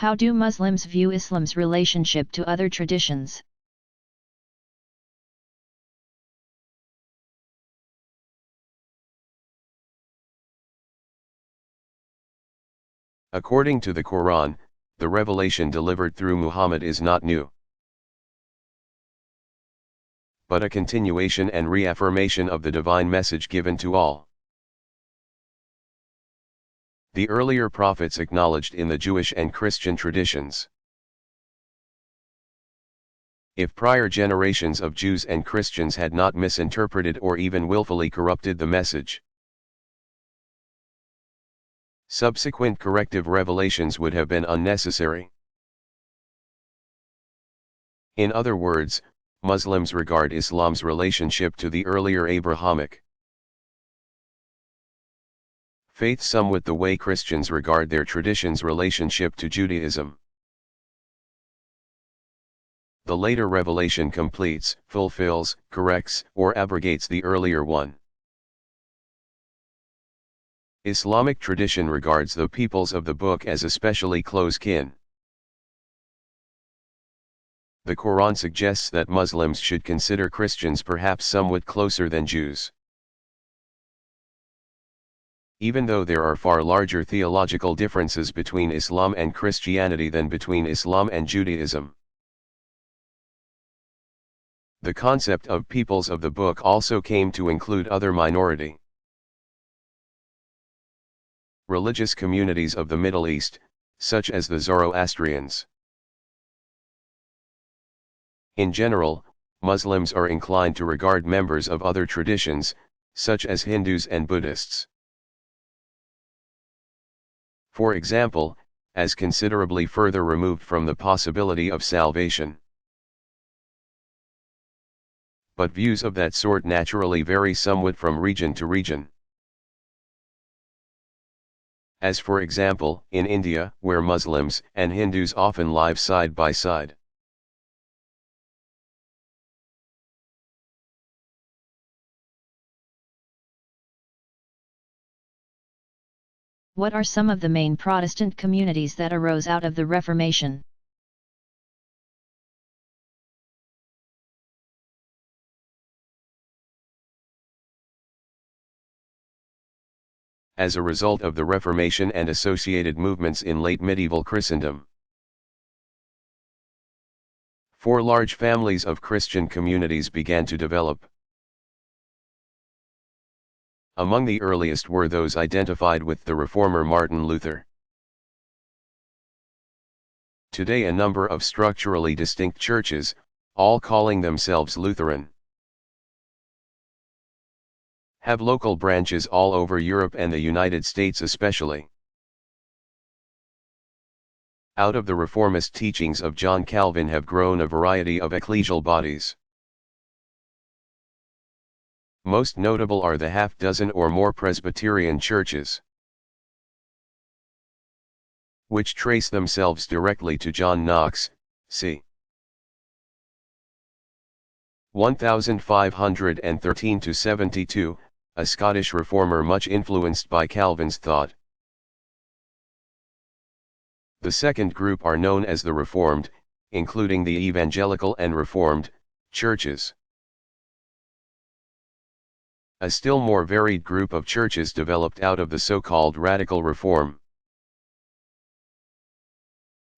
How do Muslims view Islam's relationship to other traditions? According to the Quran, the revelation delivered through Muhammad is not new, but a continuation and reaffirmation of the divine message given to all. The earlier prophets acknowledged in the Jewish and Christian traditions. If prior generations of Jews and Christians had not misinterpreted or even willfully corrupted the message, subsequent corrective revelations would have been unnecessary. In other words, Muslims regard Islam's relationship to the earlier Abrahamic faith somewhat the way Christians regard their tradition's relationship to Judaism. The later revelation completes, fulfills, corrects, or abrogates the earlier one. Islamic tradition regards the peoples of the book as especially close kin. The Quran suggests that Muslims should consider Christians perhaps somewhat closer than Jews. Even though there are far larger theological differences between Islam and Christianity than between Islam and Judaism. The concept of peoples of the book also came to include other minority religious communities of the Middle East, such as the Zoroastrians. In general, Muslims are inclined to regard members of other traditions, such as Hindus and Buddhists, for example, as considerably further removed from the possibility of salvation. But views of that sort naturally vary somewhat from region to region. As for example, in India, where Muslims and Hindus often live side by side. What are some of the main Protestant communities that arose out of the Reformation? As a result of the Reformation and associated movements in late medieval Christendom, 4 large families of Christian communities began to develop. Among the earliest were those identified with the reformer Martin Luther. Today a number of structurally distinct churches, all calling themselves Lutheran, have local branches all over Europe and the United States especially. Out of the reformist teachings of John Calvin have grown a variety of ecclesial bodies. Most notable are the half-dozen or more Presbyterian churches, which trace themselves directly to John Knox, c. 1513–72, a Scottish reformer much influenced by Calvin's thought. The second group are known as the Reformed, including the Evangelical and Reformed churches. A still more varied group of churches developed out of the so-called Radical Reform.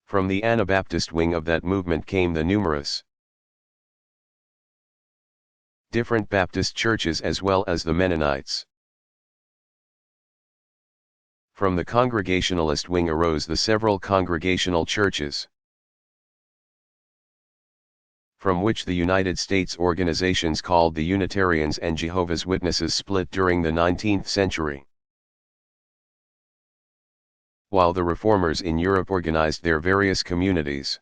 From the Anabaptist wing of that movement came the numerous different Baptist churches as well as the Mennonites. From the Congregationalist wing arose the several Congregational churches, from which the United States organizations called the Unitarians and Jehovah's Witnesses split during the 19th century. While the Reformers in Europe organized their various communities,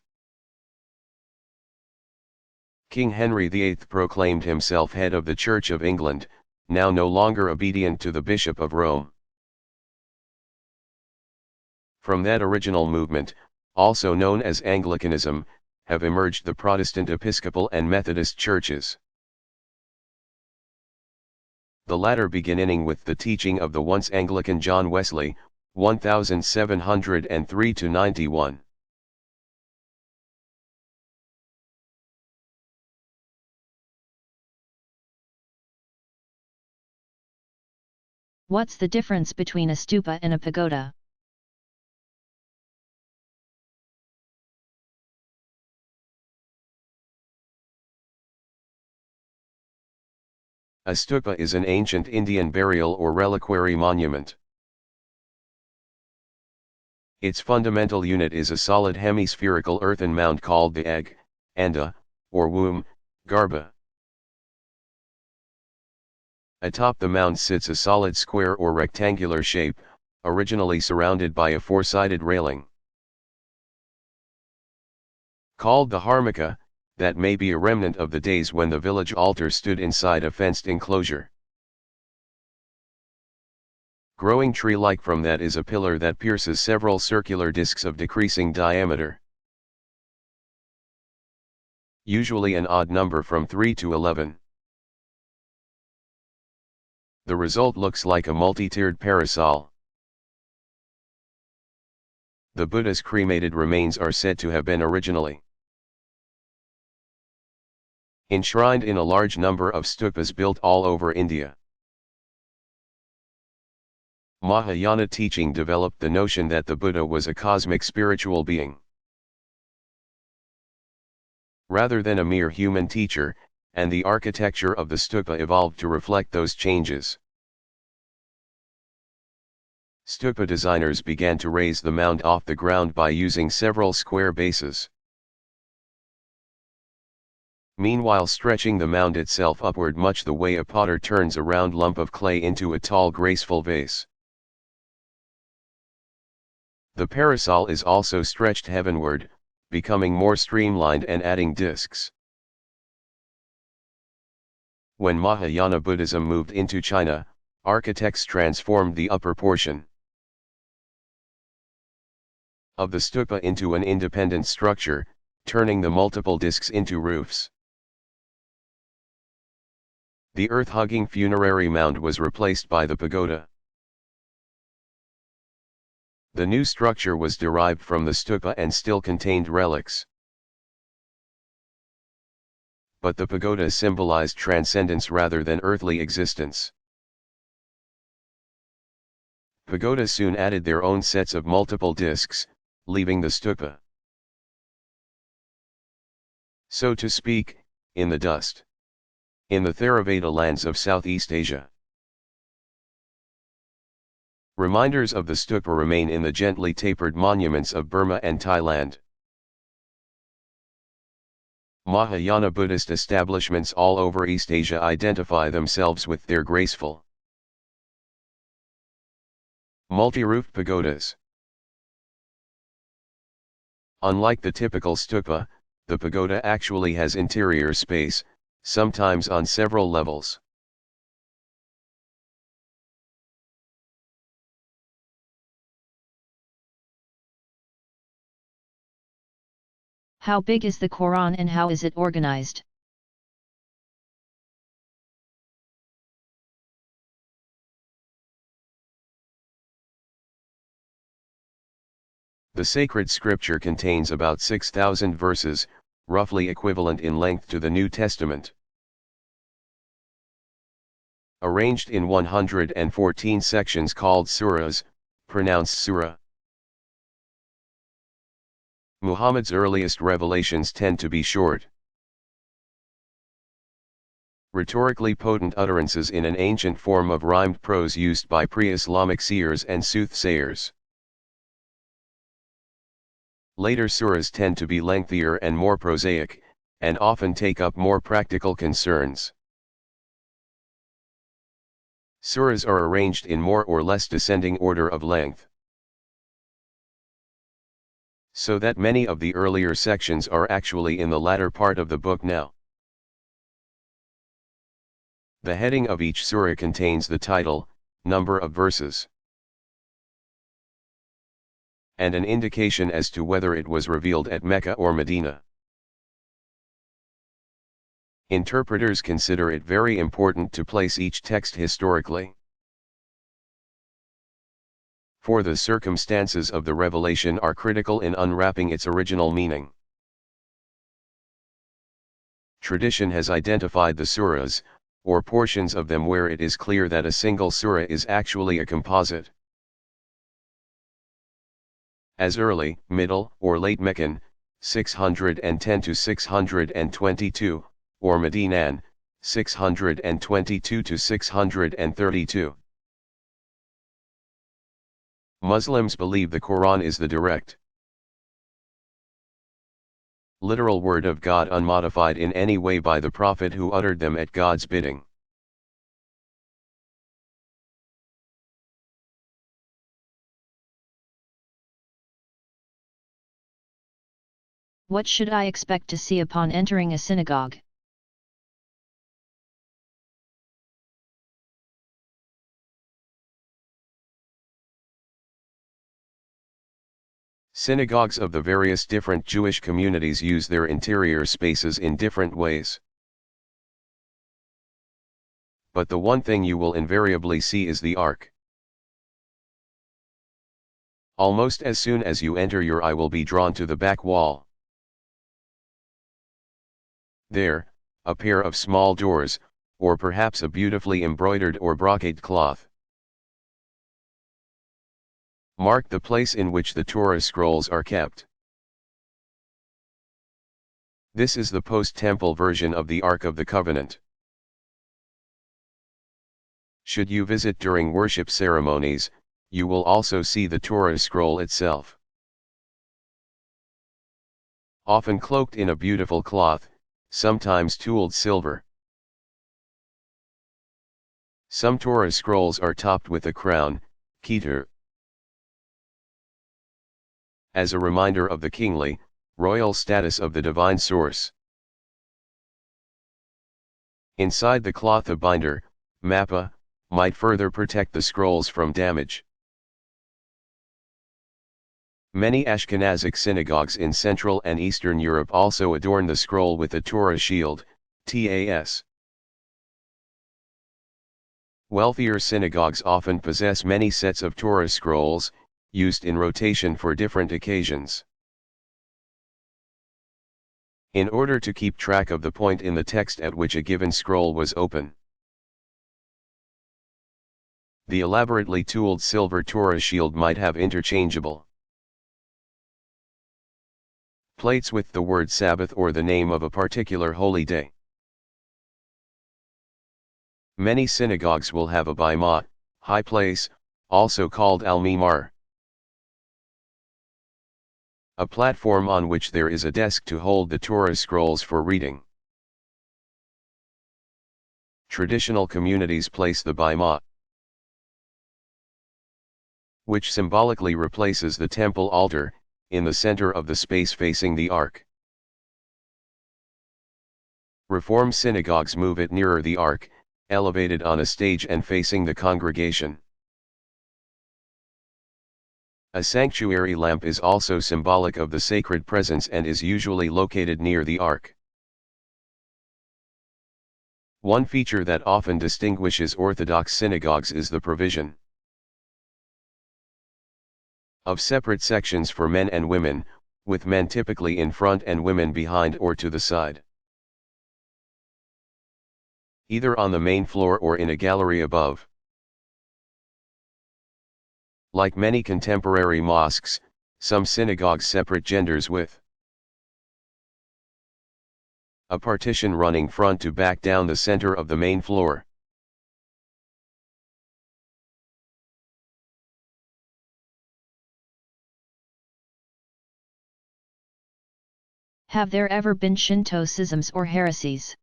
King Henry VIII proclaimed himself head of the Church of England, now no longer obedient to the Bishop of Rome. From that original movement, also known as Anglicanism, have emerged the Protestant Episcopal and Methodist churches. The latter beginning with the teaching of the once Anglican John Wesley, 1703–91. What's the difference between a stupa and a pagoda? A stupa is an ancient Indian burial or reliquary monument. Its fundamental unit is a solid hemispherical earthen mound called the egg, anda, or womb, garbha. Atop the mound sits a solid square or rectangular shape, originally surrounded by a four-sided railing. Called the harmika, that may be a remnant of the days when the village altar stood inside a fenced enclosure. Growing tree-like from that is a pillar that pierces several circular discs of decreasing diameter. Usually an odd number from 3 to 11. The result looks like a multi-tiered parasol. The Buddha's cremated remains are said to have been originally enshrined in a large number of stupas built all over India. Mahayana teaching developed the notion that the Buddha was a cosmic spiritual being, rather than a mere human teacher, and the architecture of the stupa evolved to reflect those changes. Stupa designers began to raise the mound off the ground by using several square bases. Meanwhile stretching the mound itself upward much the way a potter turns a round lump of clay into a tall graceful vase. The parasol is also stretched heavenward, becoming more streamlined and adding discs. When Mahayana Buddhism moved into China, architects transformed the upper portion of the stupa into an independent structure, turning the multiple discs into roofs. The earth-hugging funerary mound was replaced by the pagoda. The new structure was derived from the stupa and still contained relics. But the pagoda symbolized transcendence rather than earthly existence. Pagodas soon added their own sets of multiple discs, leaving the stupa, so to speak, in the dust. In the Theravada lands of Southeast Asia, reminders of the stupa remain in the gently tapered monuments of Burma and Thailand. Mahayana Buddhist establishments all over East Asia identify themselves with their graceful, multi-roofed pagodas. Unlike the typical stupa, the pagoda actually has interior space, sometimes on several levels. How big is the Quran and how is it organized? The sacred scripture contains about 6,000 verses, roughly equivalent in length to the New Testament. Arranged in 114 sections called surahs, pronounced surah. Muhammad's earliest revelations tend to be short, rhetorically potent utterances in an ancient form of rhymed prose used by pre-Islamic seers and soothsayers. Later surahs tend to be lengthier and more prosaic, and often take up more practical concerns. Surahs are arranged in more or less descending order of length, so that many of the earlier sections are actually in the latter part of the book now. The heading of each surah contains the title, number of verses, and an indication as to whether it was revealed at Mecca or Medina. Interpreters consider it very important to place each text historically, for the circumstances of the revelation are critical in unwrapping its original meaning. Tradition has identified the surahs, or portions of them where it is clear that a single surah is actually a composite. As early, middle, or late Meccan, 610 to 622, or Medinan, 622 to 632. Muslims believe the Quran is the direct, literal word of God, unmodified in any way by the Prophet who uttered them at God's bidding. What should I expect to see upon entering a synagogue? Synagogues of the various different Jewish communities use their interior spaces in different ways. But the one thing you will invariably see is the ark. Almost as soon as you enter, your eye will be drawn to the back wall. There, a pair of small doors, or perhaps a beautifully embroidered or brocade cloth, mark the place in which the Torah scrolls are kept. This is the post-temple version of the Ark of the Covenant. Should you visit during worship ceremonies, you will also see the Torah scroll itself. Often cloaked in a beautiful cloth, sometimes tooled silver. Some Torah scrolls are topped with a crown, keter, as a reminder of the kingly, royal status of the divine source. Inside the cloth, a binder, mappa, might further protect the scrolls from damage. Many Ashkenazic synagogues in Central and Eastern Europe also adorn the scroll with a Torah shield, TAS. Wealthier synagogues often possess many sets of Torah scrolls, used in rotation for different occasions. In order to keep track of the point in the text at which a given scroll was open, the elaborately tooled silver Torah shield might have interchangeable plates with the word Sabbath or the name of a particular holy day. Many synagogues will have a bimah, high place, also called al-mimar, a platform on which there is a desk to hold the Torah scrolls for reading. Traditional communities place the bimah, which symbolically replaces the temple altar, in the center of the space facing the ark. Reform synagogues move it nearer the ark, elevated on a stage and facing the congregation. A sanctuary lamp is also symbolic of the sacred presence and is usually located near the ark. One feature that often distinguishes Orthodox synagogues is the provision of separate sections for men and women, with men typically in front and women behind or to the side, either on the main floor or in a gallery above. Like many contemporary mosques, some synagogues separate genders with a partition running front to back down the center of the main floor. Have there ever been Shinto schisms or heresies?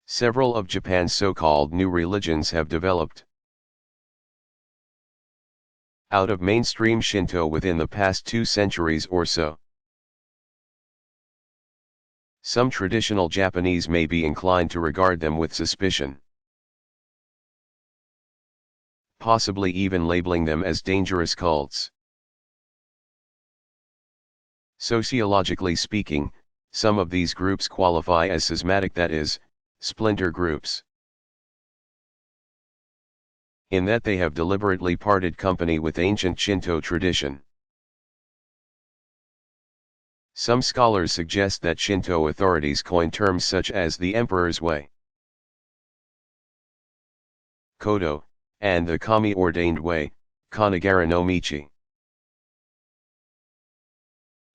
Several of Japan's so-called new religions have developed out of mainstream Shinto within the past 2 centuries or so. Some traditional Japanese may be inclined to regard them with suspicion, possibly even labeling them as dangerous cults. Sociologically speaking, some of these groups qualify as schismatic, that is, splinter groups. in that they have deliberately parted company with ancient Shinto tradition. Some scholars suggest that Shinto authorities coined terms such as the Emperor's Way, Kodo, and the Kami-ordained way, Kanagara no Michi,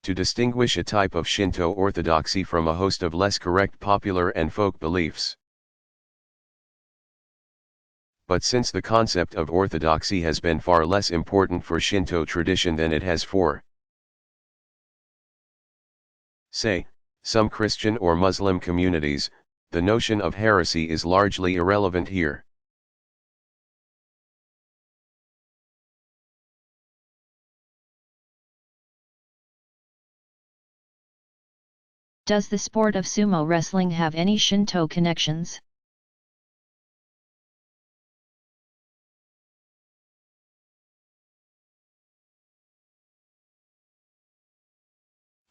to distinguish a type of Shinto orthodoxy from a host of less correct popular and folk beliefs. But since the concept of orthodoxy has been far less important for Shinto tradition than it has for, say, some Christian or Muslim communities, the notion of heresy is largely irrelevant here. Does the sport of sumo wrestling have any Shinto connections?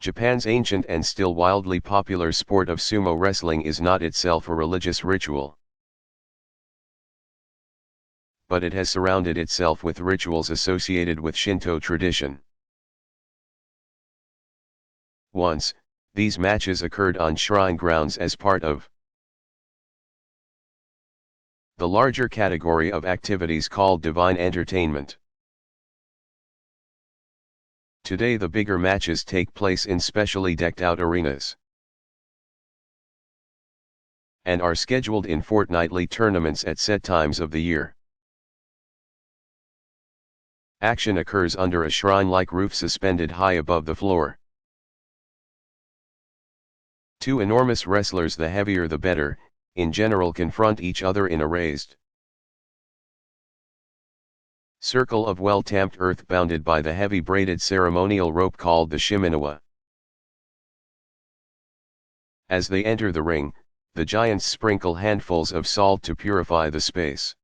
Japan's ancient and still wildly popular sport of sumo wrestling is not itself a religious ritual, but it has surrounded itself with rituals associated with Shinto tradition. Once, these matches occurred on shrine grounds as part of the larger category of activities called divine entertainment. Today the bigger matches take place in specially decked out arenas and are scheduled in fortnightly tournaments at set times of the year. Action occurs under a shrine-like roof suspended high above the floor. Two enormous wrestlers, the heavier the better, in general confront each other in a raised circle of well-tamped earth bounded by the heavy braided ceremonial rope called the shiminawa. As they enter the ring, the giants sprinkle handfuls of salt to purify the space.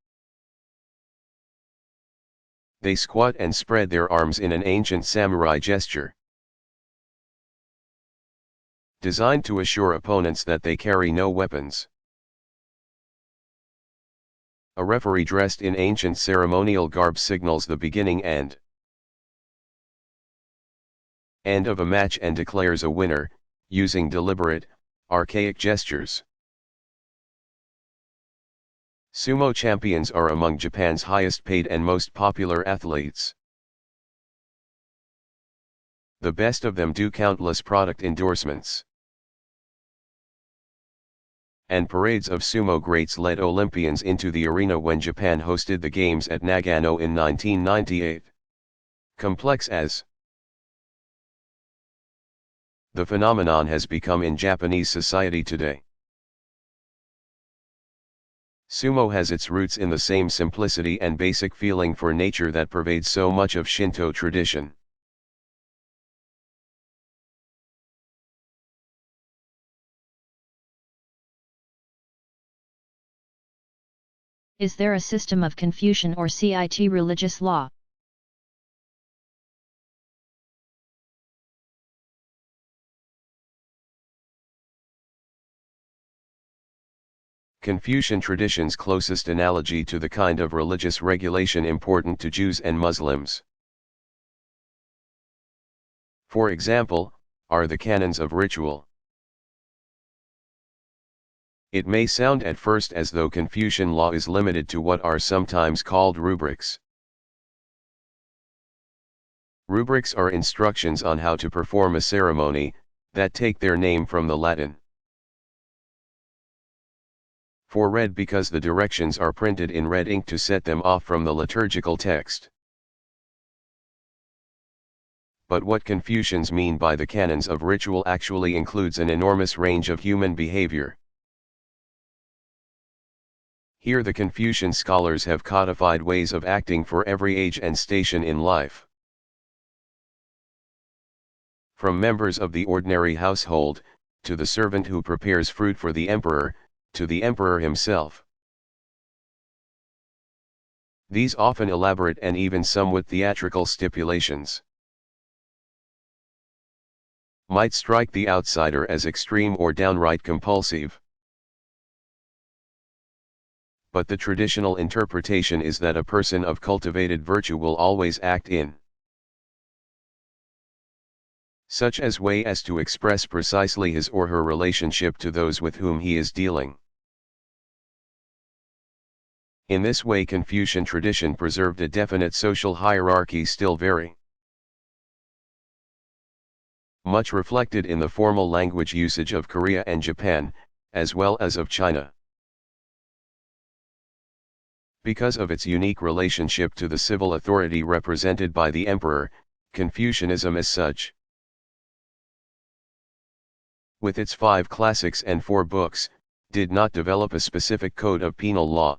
They squat and spread their arms in an ancient samurai gesture, designed to assure opponents that they carry no weapons. A referee dressed in ancient ceremonial garb signals the beginning and end of a match and declares a winner, using deliberate, archaic gestures. Sumo champions are among Japan's highest paid and most popular athletes. The best of them do countless product endorsements and parades of sumo greats led Olympians into the arena when Japan hosted the Games at Nagano in 1998. Complex as the phenomenon has become in Japanese society today, sumo has its roots in the same simplicity and basic feeling for nature that pervades so much of Shinto tradition. Is there a system of Confucian or CIT religious law? Confucian tradition's closest analogy to the kind of religious regulation important to Jews and Muslims, for example, are the canons of ritual. It may sound at first as though Confucian law is limited to what are sometimes called rubrics. Rubrics are instructions on how to perform a ceremony, that take their name from the Latin for red because the directions are printed in red ink to set them off from the liturgical text. But what Confucians mean by the canons of ritual actually includes an enormous range of human behavior. Here the Confucian scholars have codified ways of acting for every age and station in life. From members of the ordinary household, to the servant who prepares fruit for the emperor, to the emperor himself. These often elaborate and even somewhat theatrical stipulations might strike the outsider as extreme or downright compulsive. but the traditional interpretation is that a person of cultivated virtue will always act in such as way as to express precisely his or her relationship to those with whom he is dealing. In this way Confucian tradition preserved a definite social hierarchy still very much reflected in the formal language usage of Korea and Japan, as well as of China. Because of its unique relationship to the civil authority represented by the emperor, Confucianism as such, with its 5 classics and 4 books, did not develop a specific code of penal law.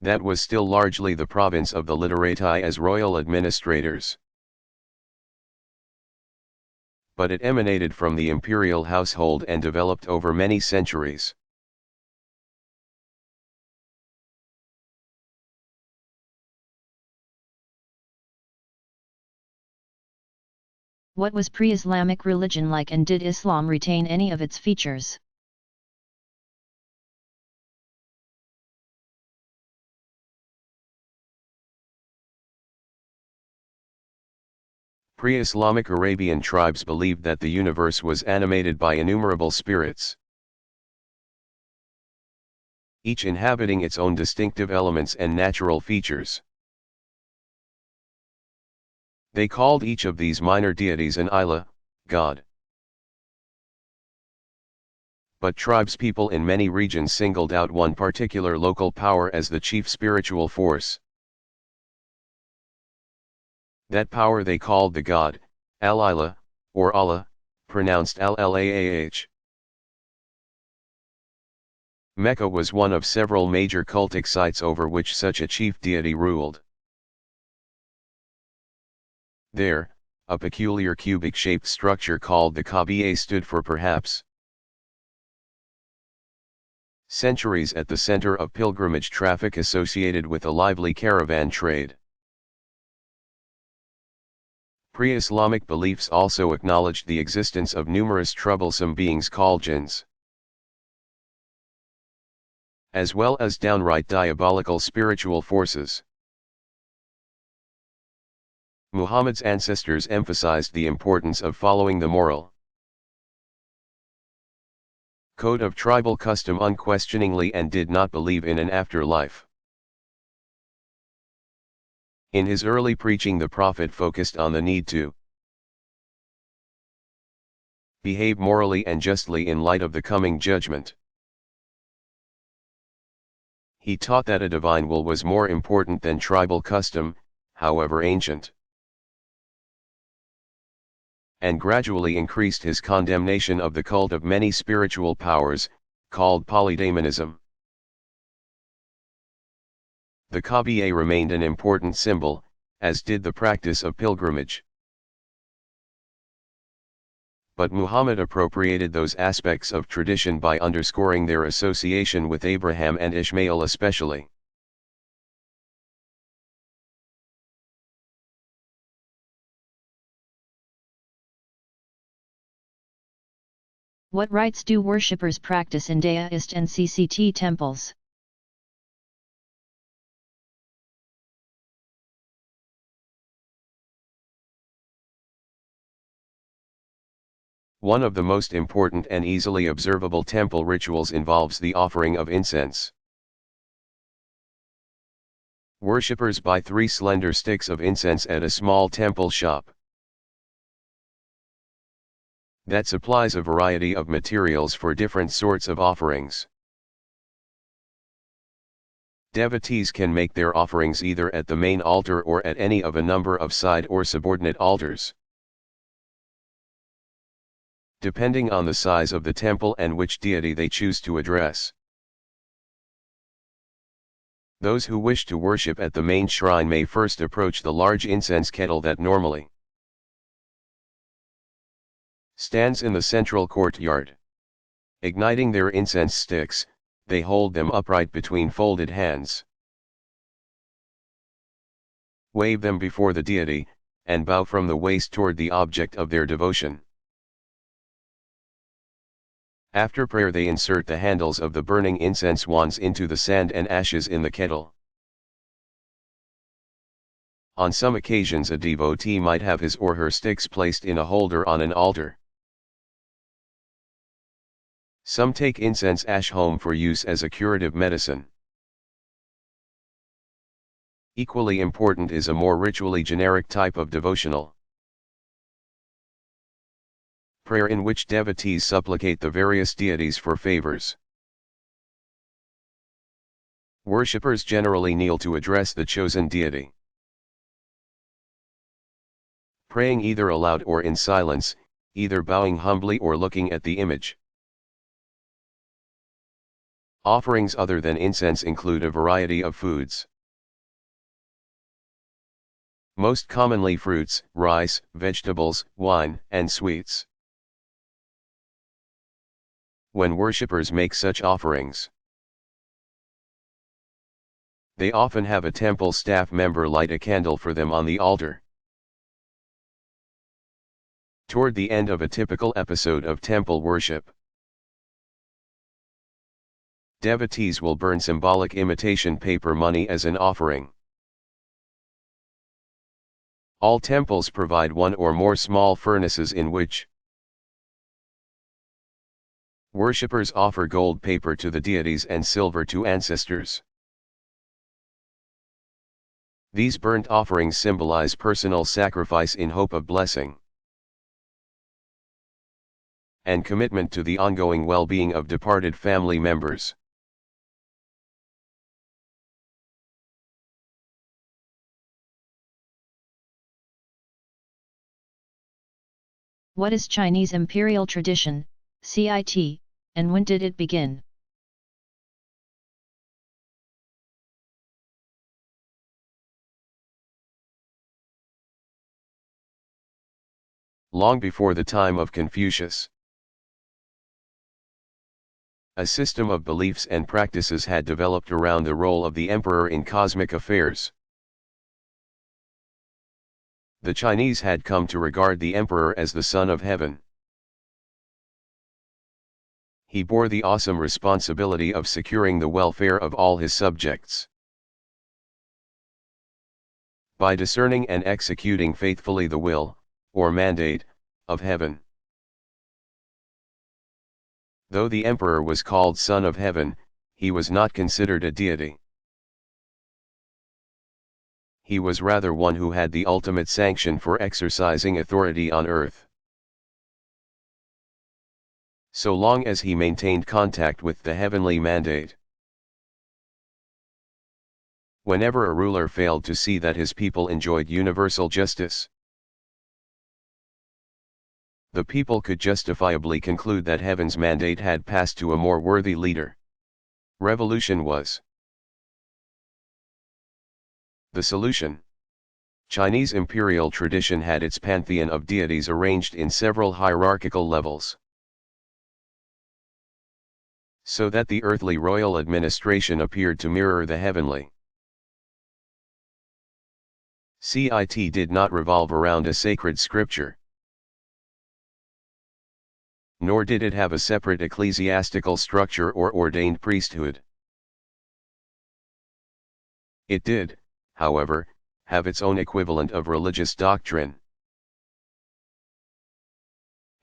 That was still largely the province of the literati as royal administrators. But it emanated from the imperial household and developed over many centuries. What was pre-Islamic religion like, and did Islam retain any of its features? Pre-Islamic Arabian tribes believed that the universe was animated by innumerable spirits, each inhabiting its own distinctive elements and natural features. They called each of these minor deities an ilah, god. But tribespeople in many regions singled out one particular local power as the chief spiritual force. That power they called the god, al-ilah, or Allah, pronounced al-laah. Mecca was one of several major cultic sites over which such a chief deity ruled. There, a peculiar cubic-shaped structure called the Kaaba stood for perhaps centuries at the center of pilgrimage traffic associated with a lively caravan trade. Pre-Islamic beliefs also acknowledged the existence of numerous troublesome beings called jinns, as well as downright diabolical spiritual forces. Muhammad's ancestors emphasized the importance of following the moral code of tribal custom unquestioningly and did not believe in an afterlife. In his early preaching, the Prophet focused on the need to behave morally and justly in light of the coming judgment. He taught that a divine will was more important than tribal custom, however ancient, and gradually increased his condemnation of the cult of many spiritual powers, called polydaemonism. The Kaaba remained an important symbol, as did the practice of pilgrimage. But Muhammad appropriated those aspects of tradition by underscoring their association with Abraham and Ishmael especially. What rites do worshippers practice in Daoist and CCT temples? One of the most important and easily observable temple rituals involves the offering of incense. Worshippers buy 3 slender sticks of incense at a small temple shop that supplies a variety of materials for different sorts of offerings. Devotees can make their offerings either at the main altar or at any of a number of side or subordinate altars. Depending on the size of the temple and which deity they choose to address. Those who wish to worship at the main shrine may first approach the large incense kettle that normally stands in the central courtyard. Igniting their incense sticks, they hold them upright between folded hands, wave them before the deity, and bow from the waist toward the object of their devotion. After prayer they insert the handles of the burning incense wands into the sand and ashes in the kettle. On some occasions a devotee might have his or her sticks placed in a holder on an altar. Some take incense ash home for use as a curative medicine. Equally important is a more ritually generic type of devotional prayer in which devotees supplicate the various deities for favors. Worshippers generally kneel to address the chosen deity. Praying either aloud or in silence, either bowing humbly or looking at the image. Offerings other than incense include a variety of foods. Most commonly fruits, rice, vegetables, wine, and sweets. When worshippers make such offerings, they often have a temple staff member light a candle for them on the altar. Toward the end of a typical episode of temple worship, devotees will burn symbolic imitation paper money as an offering. All temples provide one or more small furnaces in which worshippers offer gold paper to the deities and silver to ancestors. These burnt offerings symbolize personal sacrifice in hope of blessing and commitment to the ongoing well-being of departed family members. What is Chinese imperial tradition, CIT, and when did it begin? Long before the time of Confucius, a system of beliefs and practices had developed around the role of the emperor in cosmic affairs. The Chinese had come to regard the emperor as the son of heaven. He bore the awesome responsibility of securing the welfare of all his subjects. By discerning and executing faithfully the will, or mandate, of heaven. Though the emperor was called Son of Heaven, he was not considered a deity. He was rather one who had the ultimate sanction for exercising authority on earth. So long as he maintained contact with the heavenly mandate. Whenever a ruler failed to see that his people enjoyed universal justice, the people could justifiably conclude that heaven's mandate had passed to a more worthy leader. Revolution was the solution. Chinese imperial tradition had its pantheon of deities arranged in several hierarchical levels, so that the earthly royal administration appeared to mirror the heavenly. CIT did not revolve around a sacred scripture, nor did it have a separate ecclesiastical structure or ordained priesthood. It did, however, have its own equivalent of religious doctrine.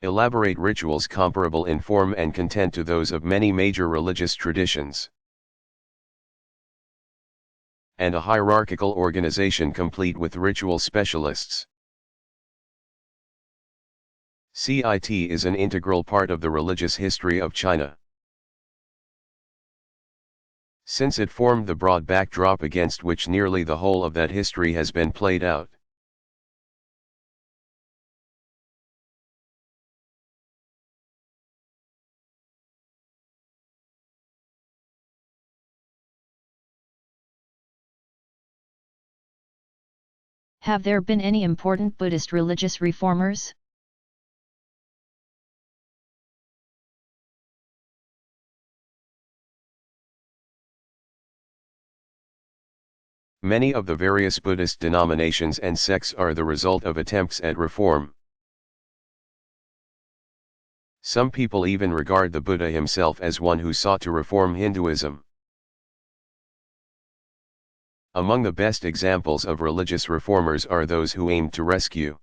Elaborate rituals comparable in form and content to those of many major religious traditions, and a hierarchical organization complete with ritual specialists. CIT is an integral part of the religious history of China, since it formed the broad backdrop against which nearly the whole of that history has been played out. Have there been any important Buddhist religious reformers? Many of the various Buddhist denominations and sects are the result of attempts at reform. Some people even regard the Buddha himself as one who sought to reform Hinduism. Among the best examples of religious reformers are those who aimed to rescue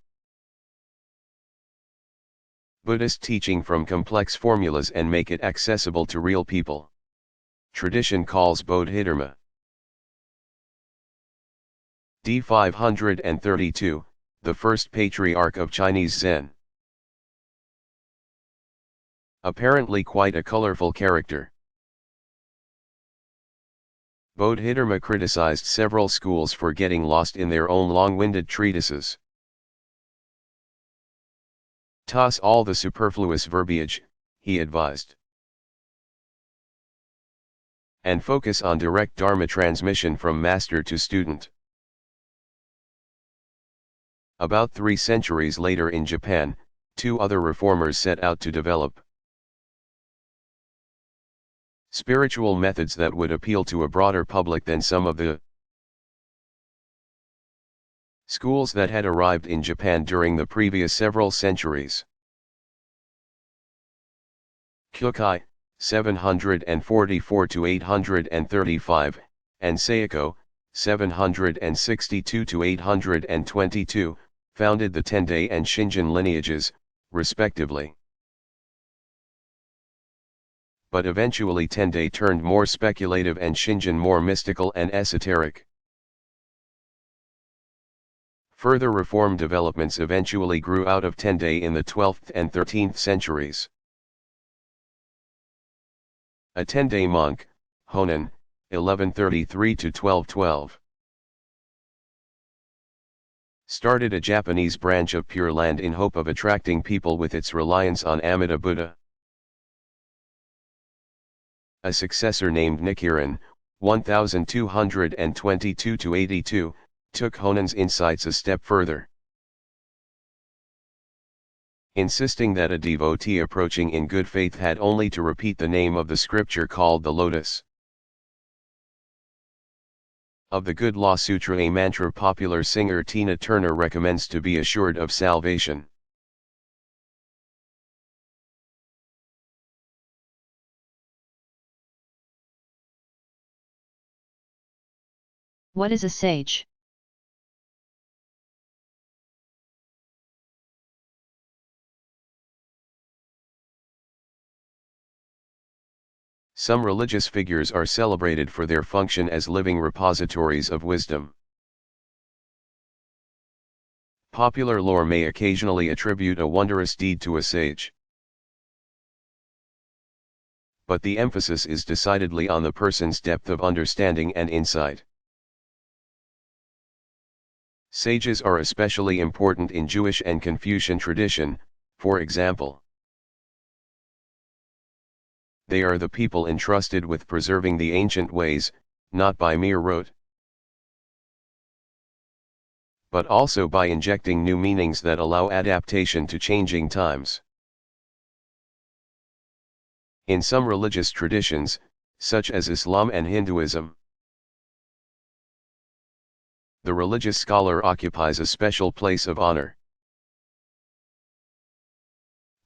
Buddhist teaching from complex formulas and make it accessible to real people. Tradition calls Bodhidharma. d. 532, the first patriarch of Chinese Zen. Apparently quite a colorful character. Bodhidharma criticized several schools for getting lost in their own long-winded treatises. Toss all the superfluous verbiage, he advised, and focus on direct Dharma transmission from master to student. About 3 centuries later in Japan, 2 other reformers set out to develop spiritual methods that would appeal to a broader public than some of the schools that had arrived in Japan during the previous several centuries. Kyokai, 744 to 835, and Seiko, 762 to 822, founded the Tendai and Shinjin lineages, respectively. But eventually Tendai turned more speculative and Shinjin more mystical and esoteric. Further reform developments eventually grew out of Tendai in the 12th and 13th centuries. A Tendai monk, Honen, 1133 to 1212, started a Japanese branch of Pure Land in hope of attracting people with its reliance on Amida Buddha. A successor named Nichiren, 1222 to 82, took Honen's insights a step further, insisting that a devotee approaching in good faith had only to repeat the name of the scripture called the Lotus of the Good Law Sutra, a mantra popular singer Tina Turner recommends to be assured of salvation. What is a sage? Some religious figures are celebrated for their function as living repositories of wisdom. Popular lore may occasionally attribute a wondrous deed to a sage, but the emphasis is decidedly on the person's depth of understanding and insight. Sages are especially important in Jewish and Confucian tradition, for example. They are the people entrusted with preserving the ancient ways, not by mere rote, but also by injecting new meanings that allow adaptation to changing times. In some religious traditions, such as Islam and Hinduism, the religious scholar occupies a special place of honor.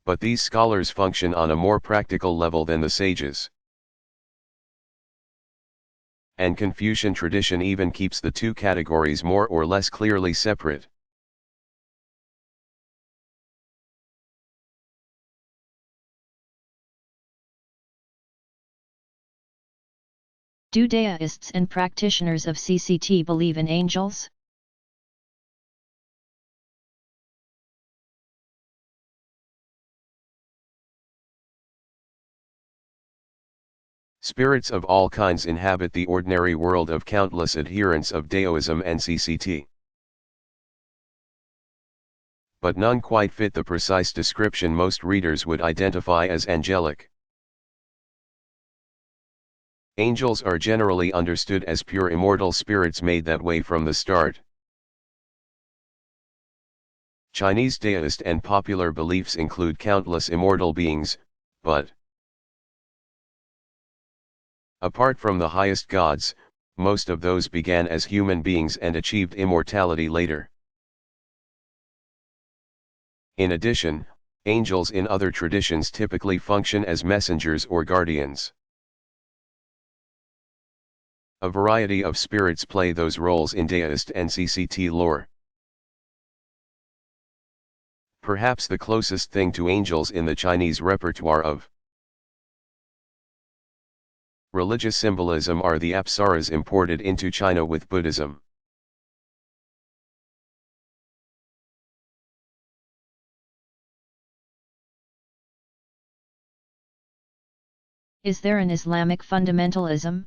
But these scholars function on a more practical level than the sages. And Confucian tradition even keeps the two categories more or less clearly separate. Do deists and practitioners of CCT believe in angels? Spirits of all kinds inhabit the ordinary world of countless adherents of Daoism and CCT. But none quite fit the precise description most readers would identify as angelic. Angels are generally understood as pure immortal spirits made that way from the start. Chinese deist and popular beliefs include countless immortal beings, but apart from the highest gods, most of those began as human beings and achieved immortality later. In addition, Angels in other traditions typically function as messengers or guardians. A variety of spirits play those roles in deist and CCT lore. Perhaps the closest thing to angels in the Chinese repertoire of religious symbolism are the apsaras imported into China with Buddhism. Is there an Islamic fundamentalism?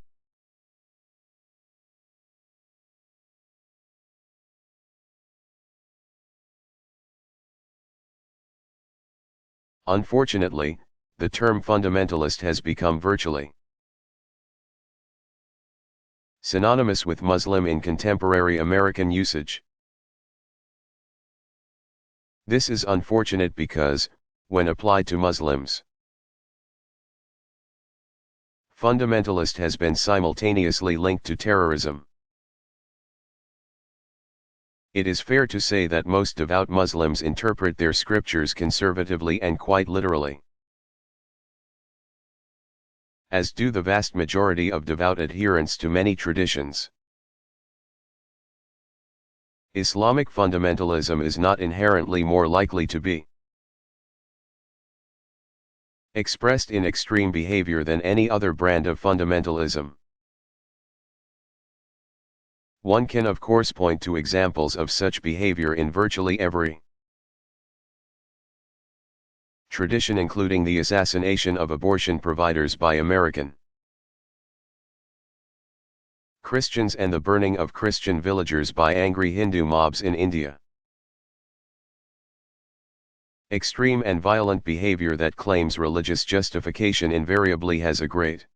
Unfortunately, the term fundamentalist has become virtually synonymous with Muslim in contemporary American usage. This is unfortunate because, when applied to Muslims, fundamentalist has been simultaneously linked to terrorism. It is fair to say that most devout Muslims interpret their scriptures conservatively and quite literally, as do the vast majority of devout adherents to many traditions. Islamic fundamentalism is not inherently more likely to be expressed in extreme behavior than any other brand of fundamentalism. One can of course point to examples of such behavior in virtually every tradition, including the assassination of abortion providers by American Christians and the burning of Christian villagers by angry Hindu mobs in India. Extreme and violent behavior that claims religious justification invariably has a great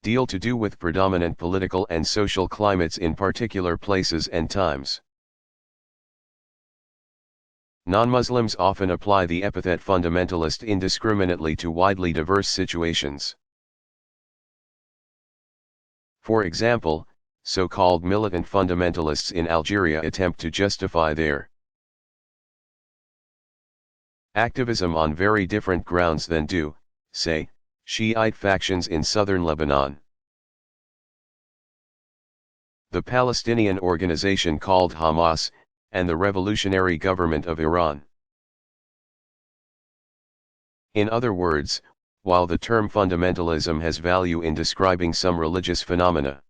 deal to do with predominant political and social climates in particular places and times. Non-Muslims often apply the epithet fundamentalist indiscriminately to widely diverse situations. For example, so-called militant fundamentalists in Algeria attempt to justify their activism on very different grounds than do, say, Shiite factions in southern Lebanon. The Palestinian organization called Hamas, and the revolutionary government of Iran. In other words, while the term fundamentalism has value in describing some religious phenomena,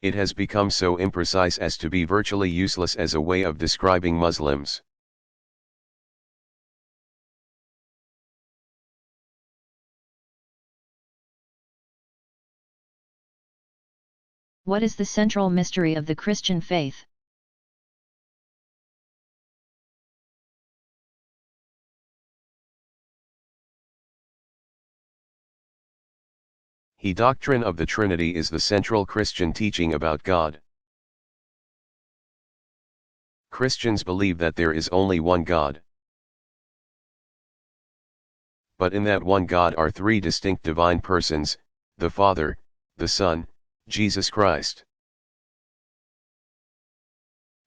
it has become so imprecise as to be virtually useless as a way of describing Muslims. What is the central mystery of the Christian faith? The doctrine of the Trinity is the central Christian teaching about God. Christians believe that there is only one God. But in that one God are three distinct divine persons, the Father, the Son, Jesus Christ,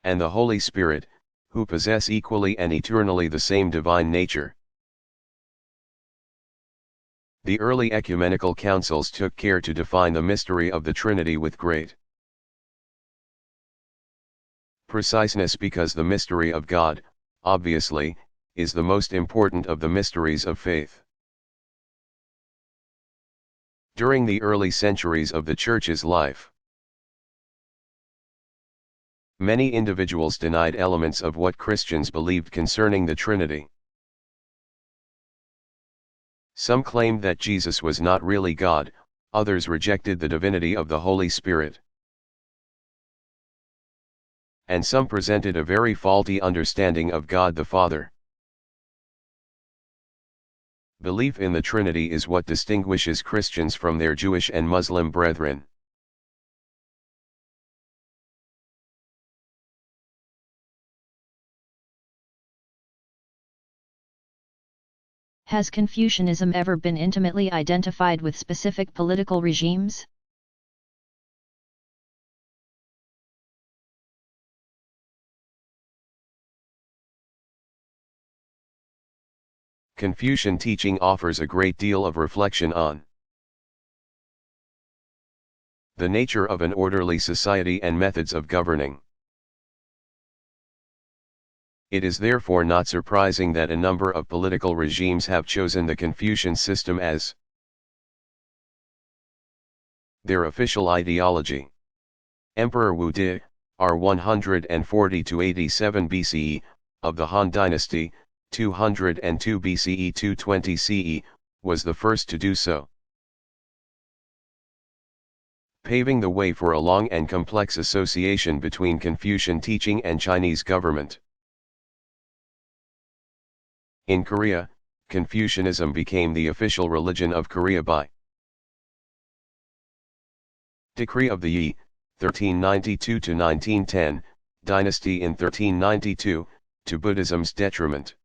and the Holy Spirit, who possess equally and eternally the same divine nature. The early ecumenical councils took care to define the mystery of the Trinity with great preciseness because the mystery of God, obviously, is the most important of the mysteries of faith. During the early centuries of the Church's life, many individuals denied elements of what Christians believed concerning the Trinity. Some claimed that Jesus was not really God, others rejected the divinity of the Holy Spirit, and some presented a very faulty understanding of God the Father. Belief in the Trinity is what distinguishes Christians from their Jewish and Muslim brethren. Has Confucianism ever been intimately identified with specific political regimes? Confucian teaching offers a great deal of reflection on the nature of an orderly society and methods of governing. It is therefore not surprising that a number of political regimes have chosen the Confucian system as their official ideology. Emperor Wu Di, r. 140–87 BCE, of the Han Dynasty, 202 BCE 220 CE, was the first to do so, paving the way for a long and complex association between Confucian teaching and Chinese government. In Korea, Confucianism became the official religion of Korea by decree of the Yi, 1392–1910, dynasty in 1392, to Buddhism's detriment.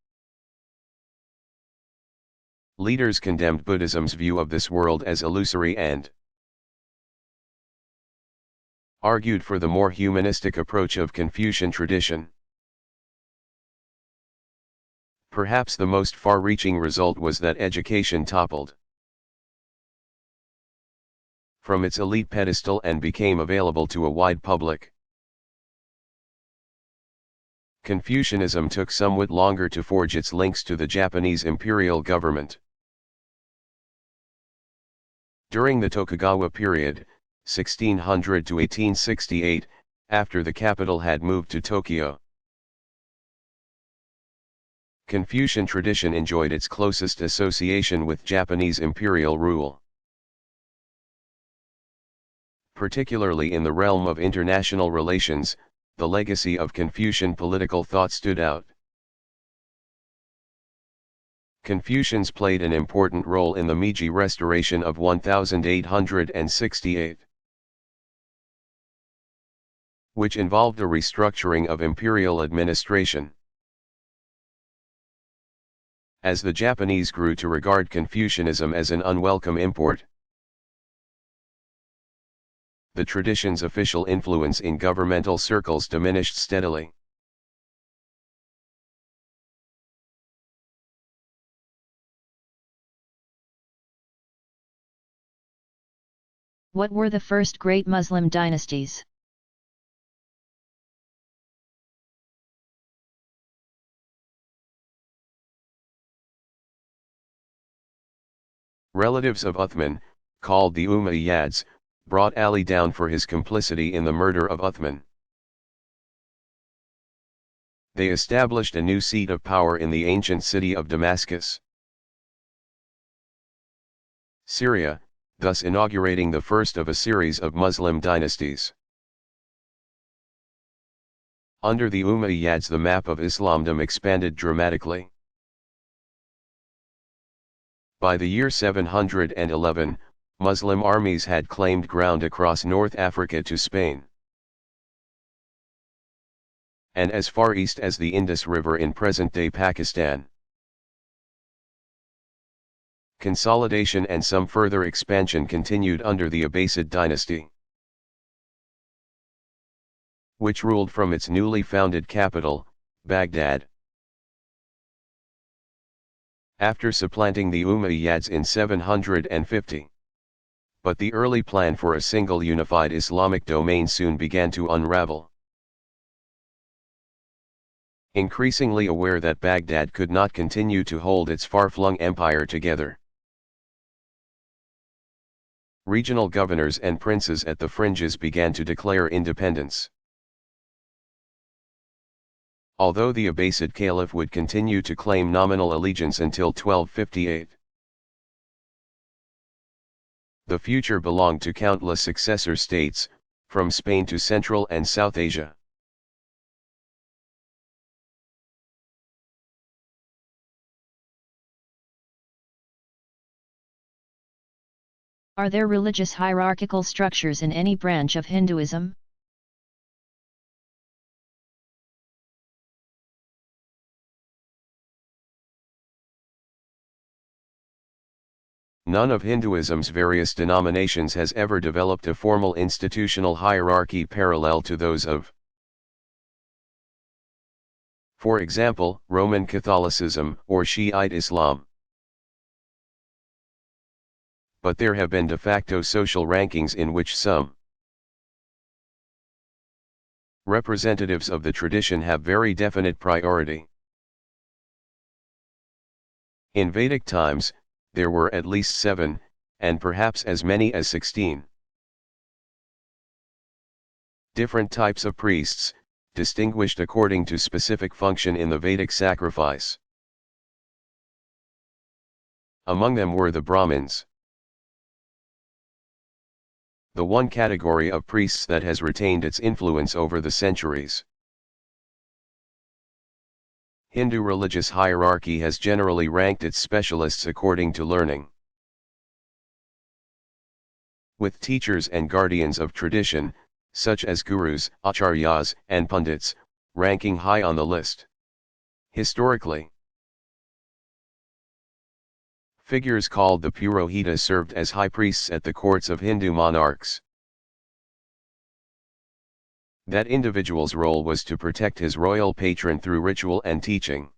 Leaders condemned Buddhism's view of this world as illusory and argued for the more humanistic approach of Confucian tradition. Perhaps the most far-reaching result was that education toppled from its elite pedestal and became available to a wide public. Confucianism took somewhat longer to forge its links to the Japanese imperial government. During the Tokugawa period, 1600 to 1868, after the capital had moved to Tokyo, Confucian tradition enjoyed its closest association with Japanese imperial rule. Particularly in the realm of international relations, the legacy of Confucian political thought stood out. Confucians played an important role in the Meiji Restoration of 1868, which involved a restructuring of imperial administration. As the Japanese grew to regard Confucianism as an unwelcome import, the tradition's official influence in governmental circles diminished steadily. What were the first great Muslim dynasties? Relatives of Uthman, called the Umayyads, brought Ali down for his complicity in the murder of Uthman. They established a new seat of power in the ancient city of Damascus, Syria, thus inaugurating the first of a series of Muslim dynasties. Under the Umayyads, the map of Islamdom expanded dramatically. By the year 711, Muslim armies had claimed ground across North Africa to Spain, and as far east as the Indus River in present-day Pakistan. Consolidation and some further expansion continued under the Abbasid dynasty, which ruled from its newly founded capital, Baghdad. After supplanting the Umayyads in 750. But the early plan for a single unified Islamic domain soon began to unravel. Increasingly aware that Baghdad could not continue to hold its far-flung empire together, regional governors and princes at the fringes began to declare independence. Although the Abbasid Caliph would continue to claim nominal allegiance until 1258. The future belonged to countless successor states, from Spain to Central and South Asia. Are there religious hierarchical structures in any branch of Hinduism? None of Hinduism's various denominations has ever developed a formal institutional hierarchy parallel to those of, For example, Roman Catholicism or Shiite Islam. But there have been de facto social rankings in which some representatives of the tradition have very definite priority. In Vedic times, there were at least 7, and perhaps as many as 16 different types of priests, distinguished according to specific function in the Vedic sacrifice. Among them were the Brahmins, the one category of priests that has retained its influence over the centuries. Hindu religious hierarchy has generally ranked its specialists according to learning, with teachers and guardians of tradition, such as gurus, acharyas, and pundits, ranking high on the list. Historically, figures called the Purohita served as high priests at the courts of Hindu monarchs. That individual's role was to protect his royal patron through ritual and teaching,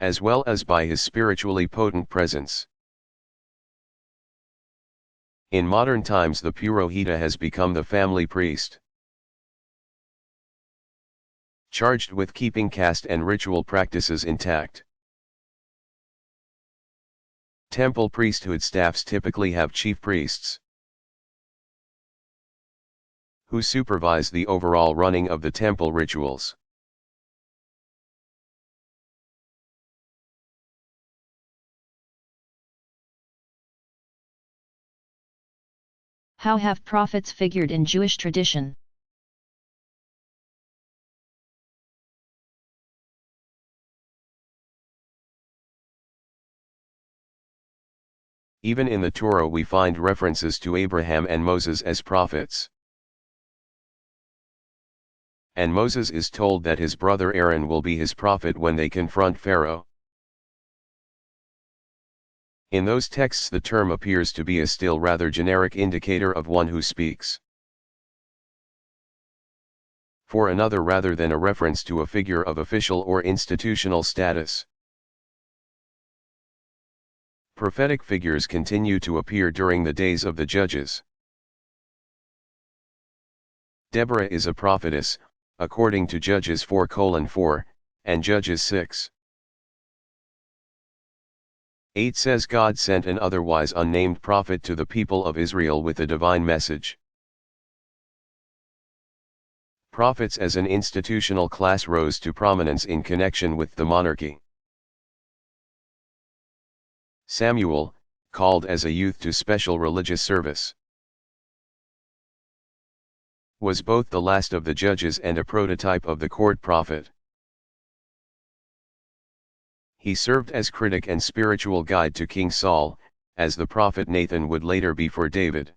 as well as by his spiritually potent presence. In modern times, the Purohita has become the family priest, charged with keeping caste and ritual practices intact. Temple priesthood staffs typically have chief priests, who supervise the overall running of the temple rituals. How have prophets figured in Jewish tradition? Even in the Torah we find references to Abraham and Moses as prophets. And Moses is told that his brother Aaron will be his prophet when they confront Pharaoh. In those texts the term appears to be a still rather generic indicator of one who speaks for another rather than a reference to a figure of official or institutional status. Prophetic figures continue to appear during the days of the judges. Deborah is a prophetess, according to Judges 4:4, and Judges 6:8 says God sent an otherwise unnamed prophet to the people of Israel with a divine message. Prophets as an institutional class rose to prominence in connection with the monarchy. Samuel, called as a youth to special religious service, was both the last of the judges and a prototype of the court prophet. He served as critic and spiritual guide to King Saul, as the prophet Nathan would later be for David.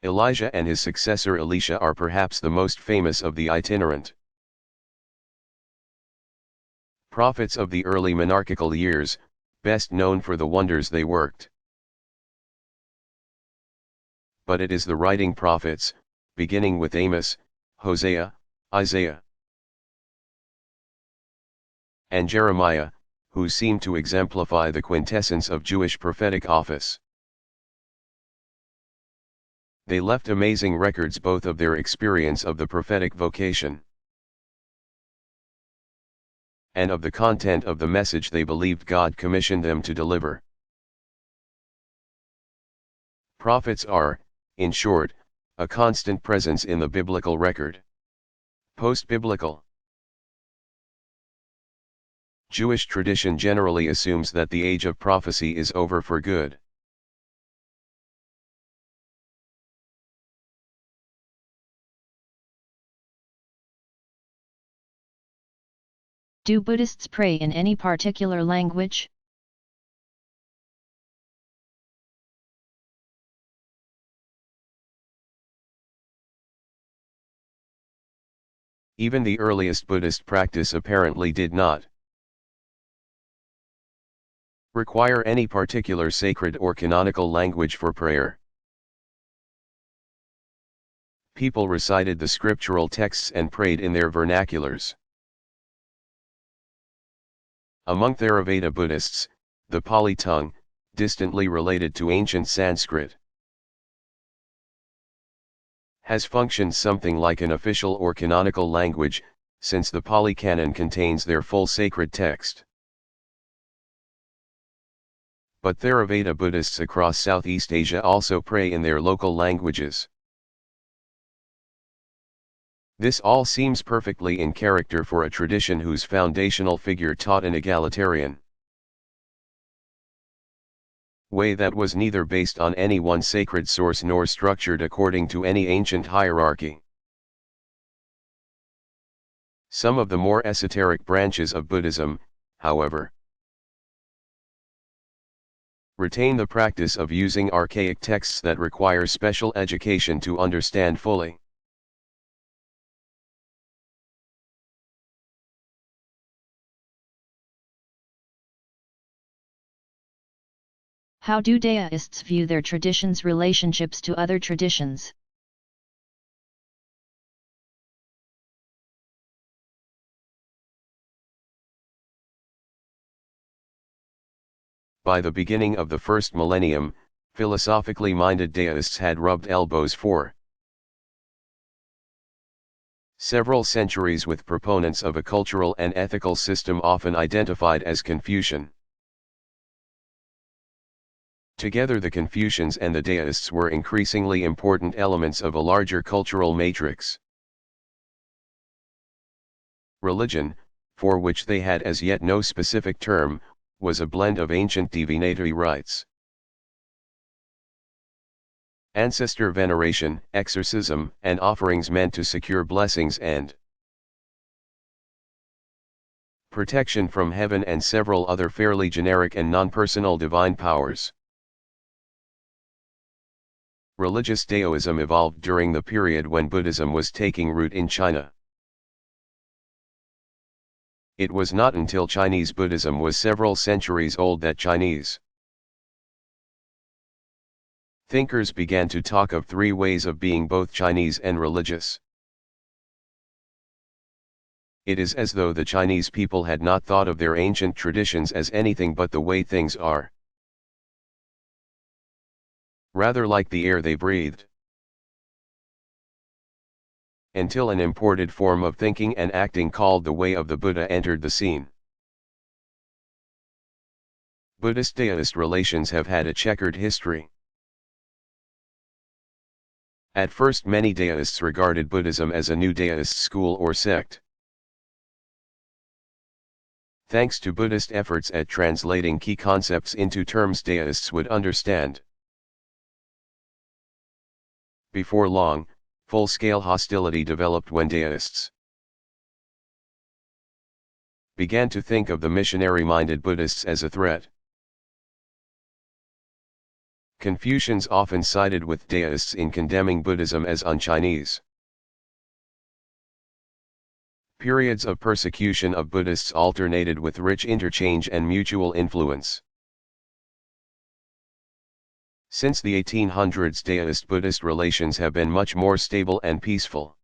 Elijah and his successor Elisha are perhaps the most famous of the itinerant prophets of the early monarchical years, best known for the wonders they worked. But it is the writing prophets, beginning with Amos, Hosea, Isaiah, and Jeremiah, who seem to exemplify the quintessence of Jewish prophetic office. They left amazing records both of their experience of the prophetic vocation and of the content of the message they believed God commissioned them to deliver. Prophets are, in short, a constant presence in the biblical record. Post-biblical Jewish tradition generally assumes that the age of prophecy is over for good. Do Buddhists pray in any particular language? Even the earliest Buddhist practice apparently did not require any particular sacred or canonical language for prayer. People recited the scriptural texts and prayed in their vernaculars. Among Theravada Buddhists, the Pali tongue, distantly related to ancient Sanskrit, has functioned something like an official or canonical language, since the Pali Canon contains their full sacred text. But Theravada Buddhists across Southeast Asia also pray in their local languages. This all seems perfectly in character for a tradition whose foundational figure taught an egalitarian way that was neither based on any one sacred source nor structured according to any ancient hierarchy. Some of the more esoteric branches of Buddhism, however, retain the practice of using archaic texts that require special education to understand fully. How do Daoists view their traditions' relationships to other traditions? By the beginning of the first millennium, philosophically minded Daoists had rubbed elbows for several centuries with proponents of a cultural and ethical system often identified as Confucian. Together the Confucians and the Daoists were increasingly important elements of a larger cultural matrix. Religion, for which they had as yet no specific term, was a blend of ancient divinatory rites, ancestor veneration, exorcism, and offerings meant to secure blessings and protection from heaven, and several other fairly generic and non-personal divine powers. Religious Daoism evolved during the period when Buddhism was taking root in China. It was not until Chinese Buddhism was several centuries old that Chinese thinkers began to talk of three ways of being both Chinese and religious. It is as though the Chinese people had not thought of their ancient traditions as anything but the way things are, rather like the air they breathed, until an imported form of thinking and acting called the way of the Buddha entered the scene. Buddhist-Daoist relations have had a checkered history. At first many Daoists regarded Buddhism as a new Daoist school or sect. Thanks to Buddhist efforts at translating key concepts into terms Daoists would understand. Before long, full-scale hostility developed when Daoists began to think of the missionary-minded Buddhists as a threat. Confucians often sided with Daoists in condemning Buddhism as un-Chinese. Periods of persecution of Buddhists alternated with rich interchange and mutual influence. Since the 1800s, Daoist-Buddhist relations have been much more stable and peaceful,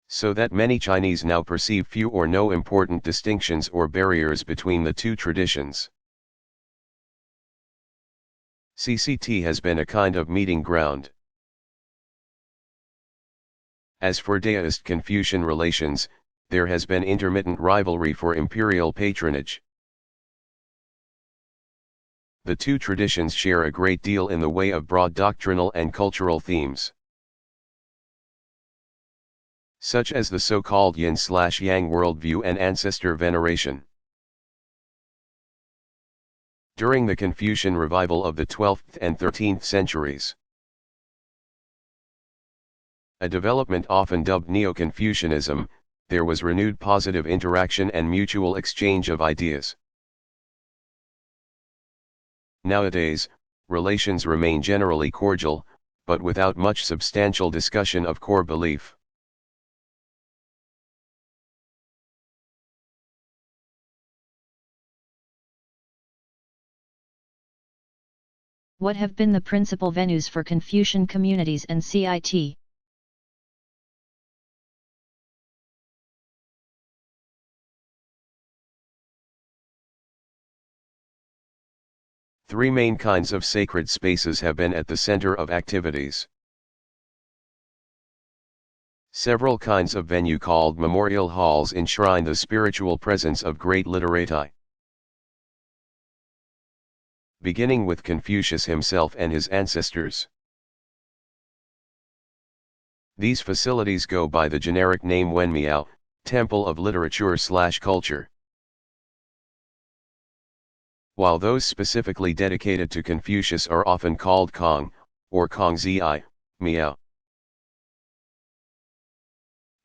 so that many Chinese now perceive few or no important distinctions or barriers between the two traditions. CCT has been a kind of meeting ground. As for Daoist-Confucian relations, there has been intermittent rivalry for imperial patronage. The two traditions share a great deal in the way of broad doctrinal and cultural themes, such as the so-called yin/yang worldview and ancestor veneration. During the Confucian revival of the 12th and 13th centuries, a development often dubbed Neo-Confucianism, there was renewed positive interaction and mutual exchange of ideas. Nowadays, relations remain generally cordial, but without much substantial discussion of core belief. What have been the principal venues for Confucian communities and CIT? Three main kinds of sacred spaces have been at the center of activities. Several kinds of venue called memorial halls enshrine the spiritual presence of great literati. Beginning with Confucius himself and his ancestors. These facilities go by the generic name Wenmiao, Temple of Literature/Culture. While those specifically dedicated to Confucius are often called Kong, or Kongzi Miao.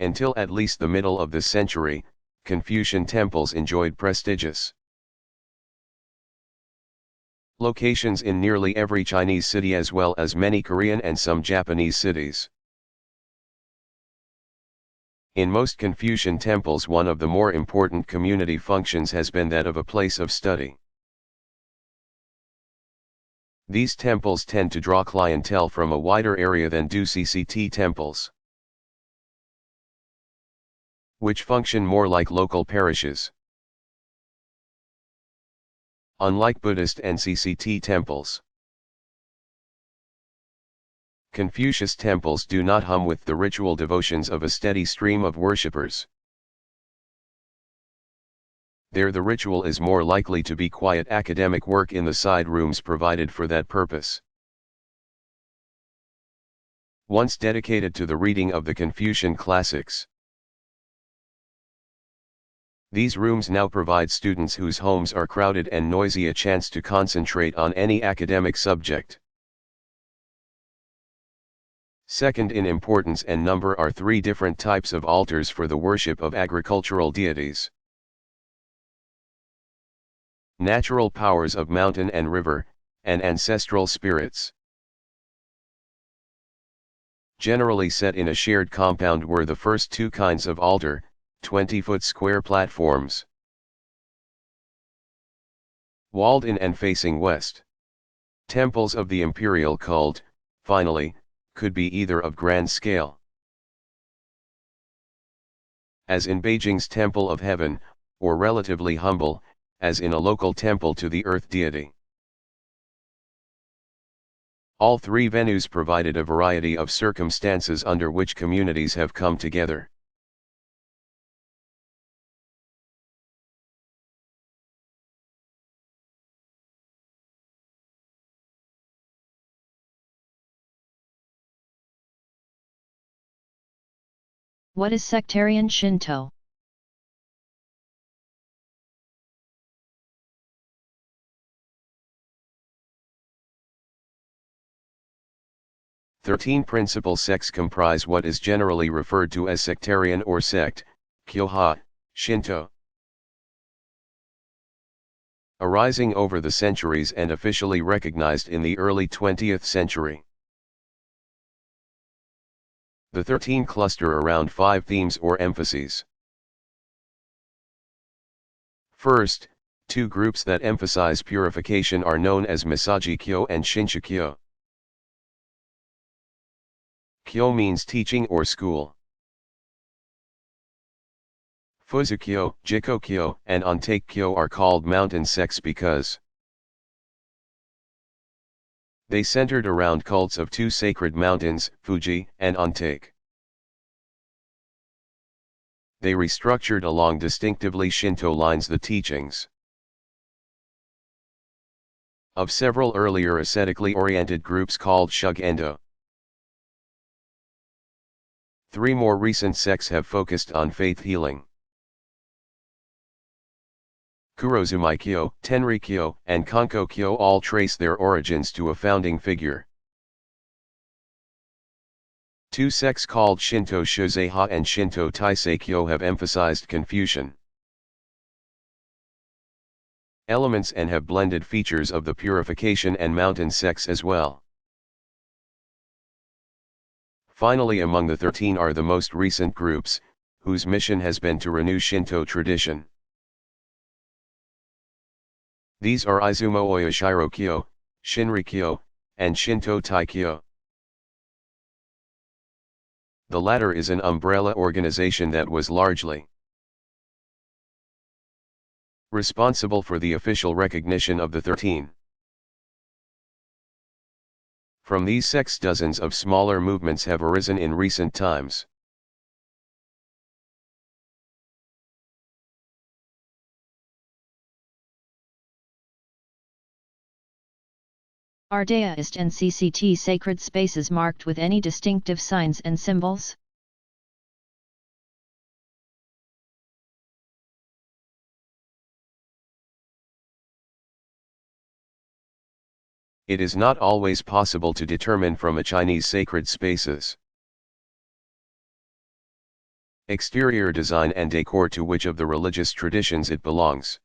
Until at least the middle of this century, Confucian temples enjoyed prestigious locations in nearly every Chinese city as well as many Korean and some Japanese cities. In most Confucian temples, one of the more important community functions has been that of a place of study. These temples tend to draw clientele from a wider area than do CCT temples, which function more like local parishes. Unlike Buddhist and CCT temples, Confucius temples do not hum with the ritual devotions of a steady stream of worshippers. There the ritual is more likely to be quiet academic work in the side rooms provided for that purpose. Once dedicated to the reading of the Confucian classics, these rooms now provide students whose homes are crowded and noisy a chance to concentrate on any academic subject. Second in importance and number are three different types of altars for the worship of agricultural deities. Natural powers of mountain and river, and ancestral spirits. Generally set in a shared compound were the first two kinds of altar, 20-foot square platforms, walled in and facing west. Temples of the imperial cult, finally, could be either of grand scale, as in Beijing's Temple of Heaven, or relatively humble, as in a local temple to the earth deity. All three venues provided a variety of circumstances under which communities have come together. What is sectarian Shinto? Thirteen principal sects comprise what is generally referred to as sectarian or sect, Kyoha, Shinto. Arising over the centuries and officially recognized in the early 20th century. The 13 cluster around 5 themes or emphases. First, two groups that emphasize purification are known as Misaji-kyo and Shinshu-kyo. Kyo means teaching or school. Fuzu-kyo, Jiko-kyo, and Ontake-kyo are called mountain sects because they centered around cults of two sacred mountains, Fuji and Ontake. They restructured along distinctively Shinto lines the teachings of several earlier ascetically oriented groups called Shugendo. Three more recent sects have focused on faith healing. Kurozumai-kyo, Tenri-kyo, and Kanko-kyo all trace their origins to a founding figure. Two sects called Shinto Shoseiha and Shinto Taisei-kyo have emphasized Confucian elements and have blended features of the purification and mountain sects as well. Finally, among the 13 are the most recent groups, whose mission has been to renew Shinto tradition. These are Izumo Oyashiro-kyo, Shinrikyo, and Shinto Taikyo. The latter is an umbrella organization that was largely responsible for the official recognition of the 13. From these sects, dozens of smaller movements have arisen in recent times. Are Daoist and CCT sacred spaces marked with any distinctive signs and symbols? It is not always possible to determine from a Chinese sacred spaces exterior design and decor to which of the religious traditions it belongs.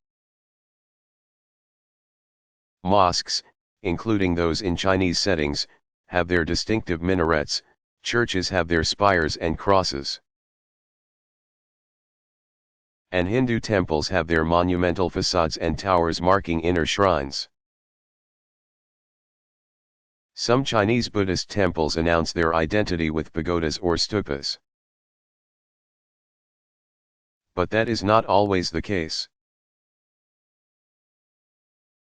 Mosques, including those in Chinese settings, have their distinctive minarets, churches have their spires and crosses, and Hindu temples have their monumental facades and towers marking inner shrines. Some Chinese Buddhist temples announce their identity with pagodas or stupas. But that is not always the case.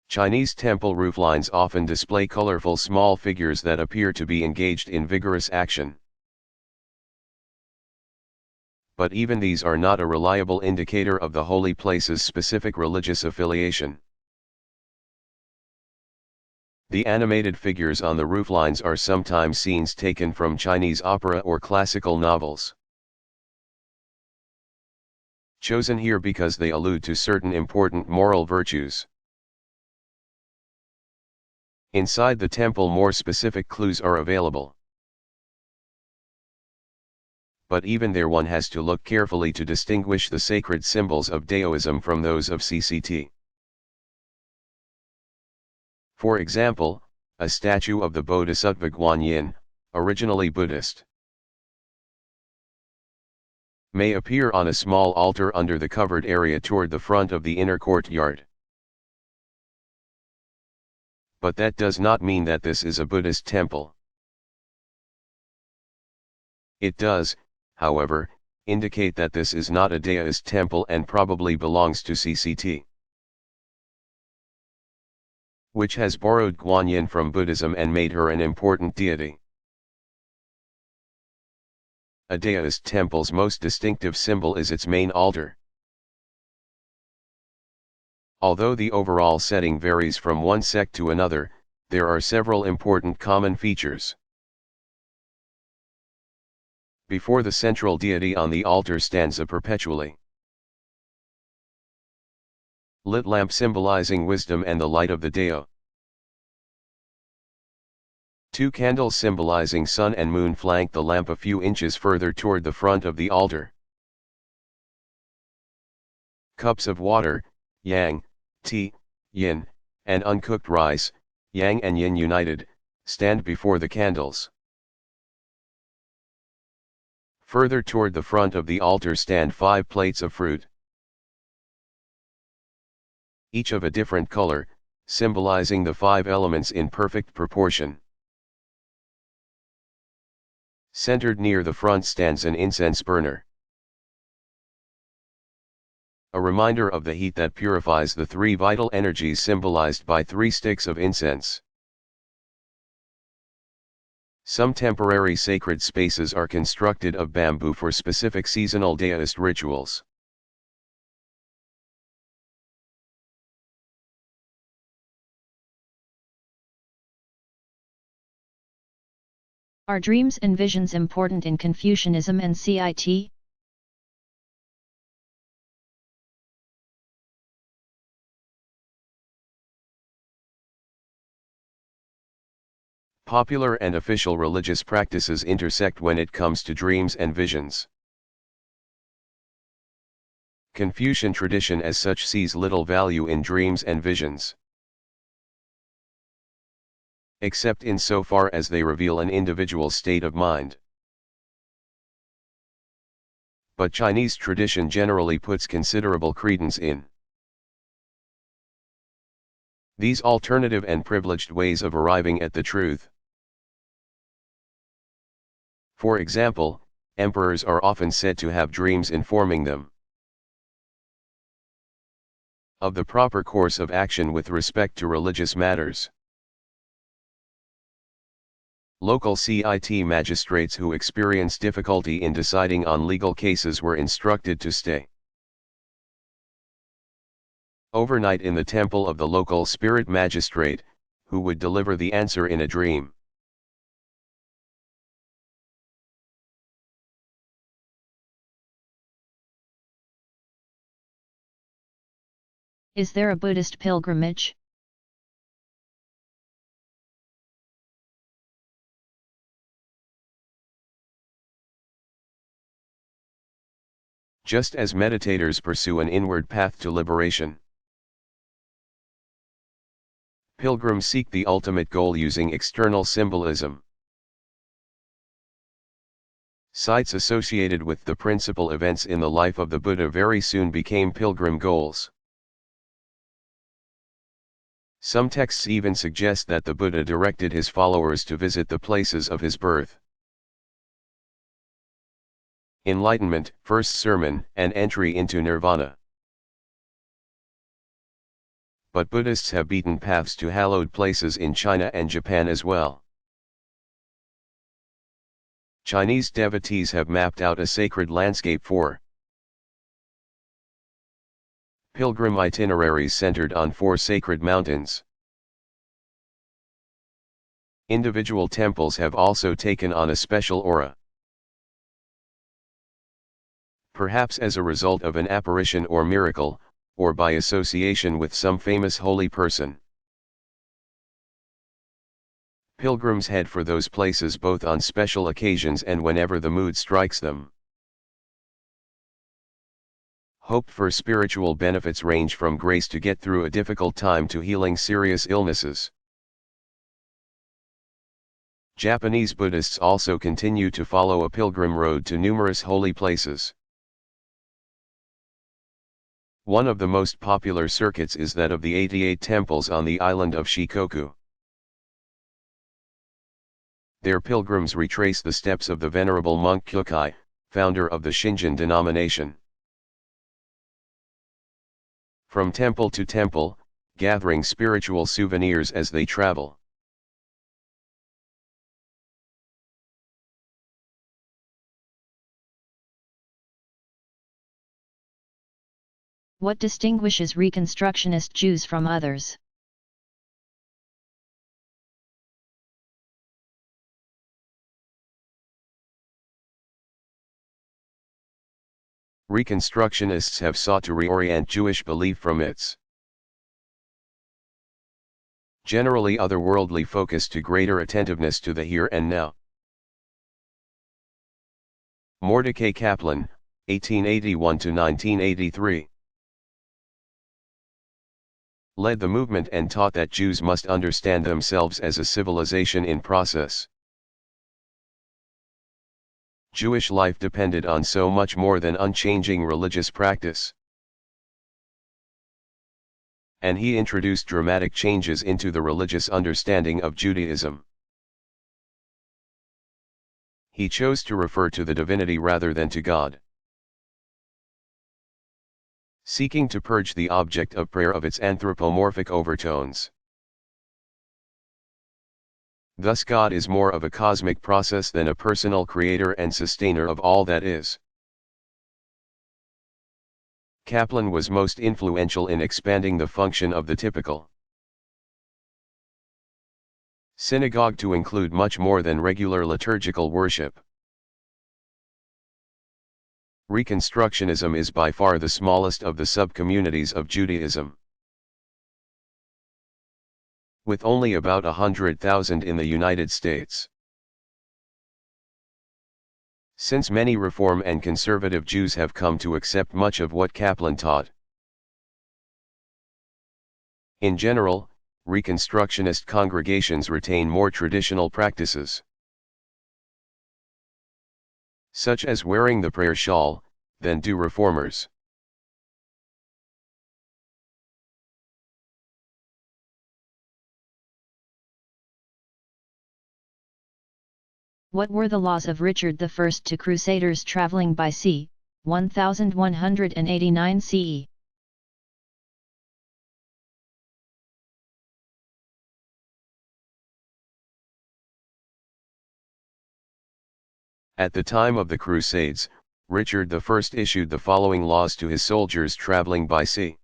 Chinese temple rooflines often display colorful small figures that appear to be engaged in vigorous action. But even these are not a reliable indicator of the holy place's specific religious affiliation. The animated figures on the rooflines are sometimes scenes taken from Chinese opera or classical novels, chosen here because they allude to certain important moral virtues. Inside the temple, more specific clues are available. But even there one has to look carefully to distinguish the sacred symbols of Daoism from those of CCT. For example, a statue of the Bodhisattva Guanyin, originally Buddhist, may appear on a small altar under the covered area toward the front of the inner courtyard. But that does not mean that this is a Buddhist temple. It does, however, indicate that this is not a Daoist temple and probably belongs to CCT, which has borrowed Guanyin from Buddhism and made her an important deity. A Daoist temple's most distinctive symbol is its main altar. Although the overall setting varies from one sect to another, there are several important common features. Before the central deity on the altar stands a perpetually lit lamp symbolizing wisdom and the light of the Dao. Two candles symbolizing sun and moon flank the lamp a few inches further toward the front of the altar. Cups of water, yang, tea, yin, and uncooked rice, yang and yin united, stand before the candles. Further toward the front of the altar stand 5 plates of fruit, each of a different color, symbolizing the 5 elements in perfect proportion. Centered near the front stands an incense burner, a reminder of the heat that purifies the 3 vital energies symbolized by 3 sticks of incense. Some temporary sacred spaces are constructed of bamboo for specific seasonal Daoist rituals. Are dreams and visions important in Confucianism and CIT? Popular and official religious practices intersect when it comes to dreams and visions. Confucian tradition as such sees little value in dreams and visions, except insofar as they reveal an individual's state of mind. But Chinese tradition generally puts considerable credence in These alternative and privileged ways of arriving at the truth. For example, emperors are often said to have dreams informing them of the proper course of action with respect to religious matters. Local CIT magistrates who experience difficulty in deciding on legal cases were instructed to stay overnight in the temple of the local spirit magistrate, who would deliver the answer in a dream. Is there a Buddhist pilgrimage? Just as meditators pursue an inward path to liberation, pilgrims seek the ultimate goal using external symbolism. Sites associated with the principal events in the life of the Buddha very soon became pilgrim goals. Some texts even suggest that the Buddha directed his followers to visit the places of his birth. Enlightenment, first sermon, and entry into nirvana. But Buddhists have beaten paths to hallowed places in China and Japan as well. Chinese devotees have mapped out a sacred landscape for pilgrim itineraries centered on 4 sacred mountains. Individual temples have also taken on a special aura, perhaps as a result of an apparition or miracle, or by association with some famous holy person. Pilgrims head for those places both on special occasions and whenever the mood strikes them. Hope for spiritual benefits range from grace to get through a difficult time to healing serious illnesses. Japanese Buddhists also continue to follow a pilgrim road to numerous holy places. One of the most popular circuits is that of the 88 temples on the island of Shikoku. Their pilgrims retrace the steps of the venerable monk Kyukai, founder of the Shinjin denomination. From temple to temple, gathering spiritual souvenirs as they travel. What distinguishes Reconstructionist Jews from others? Reconstructionists have sought to reorient Jewish belief from its generally otherworldly focus to greater attentiveness to the here and now. Mordecai Kaplan, 1881–1983. Led the movement and taught that Jews must understand themselves as a civilization in process. Jewish life depended on so much more than unchanging religious practice. And he introduced dramatic changes into the religious understanding of Judaism. He chose to refer to the divinity rather than to God, seeking to purge the object of prayer of its anthropomorphic overtones. Thus God is more of a cosmic process than a personal creator and sustainer of all that is. Kaplan was most influential in expanding the function of the typical synagogue to include much more than regular liturgical worship. Reconstructionism is by far the smallest of the subcommunities of Judaism, with only about 100,000 in the United States. Since many Reform and conservative Jews have come to accept much of what Kaplan taught. In general, Reconstructionist congregations retain more traditional practices, such as wearing the prayer shawl, than do Reformers. What were the laws of Richard I to crusaders travelling by sea, 1189 CE? At the time of the Crusades, Richard I issued the following laws to his soldiers traveling by sea.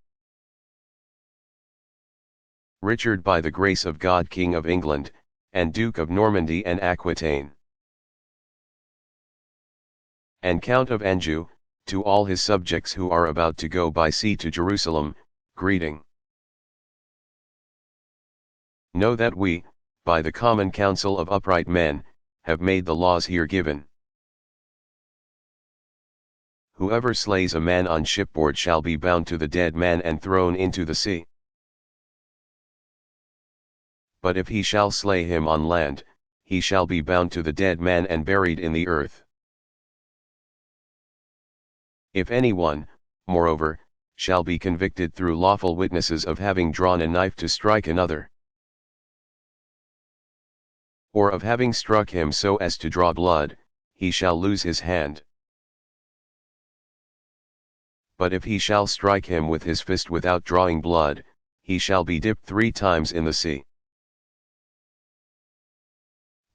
Richard, by the grace of God, King of England, and Duke of Normandy and Aquitaine, and Count of Anjou, to all his subjects who are about to go by sea to Jerusalem, greeting. Know that we, by the common counsel of upright men, have made the laws here given. Whoever slays a man on shipboard shall be bound to the dead man and thrown into the sea. But if he shall slay him on land, he shall be bound to the dead man and buried in the earth. If anyone, moreover, shall be convicted through lawful witnesses of having drawn a knife to strike another, or of having struck him so as to draw blood, he shall lose his hand. But if he shall strike him with his fist without drawing blood, he shall be dipped 3 times in the sea.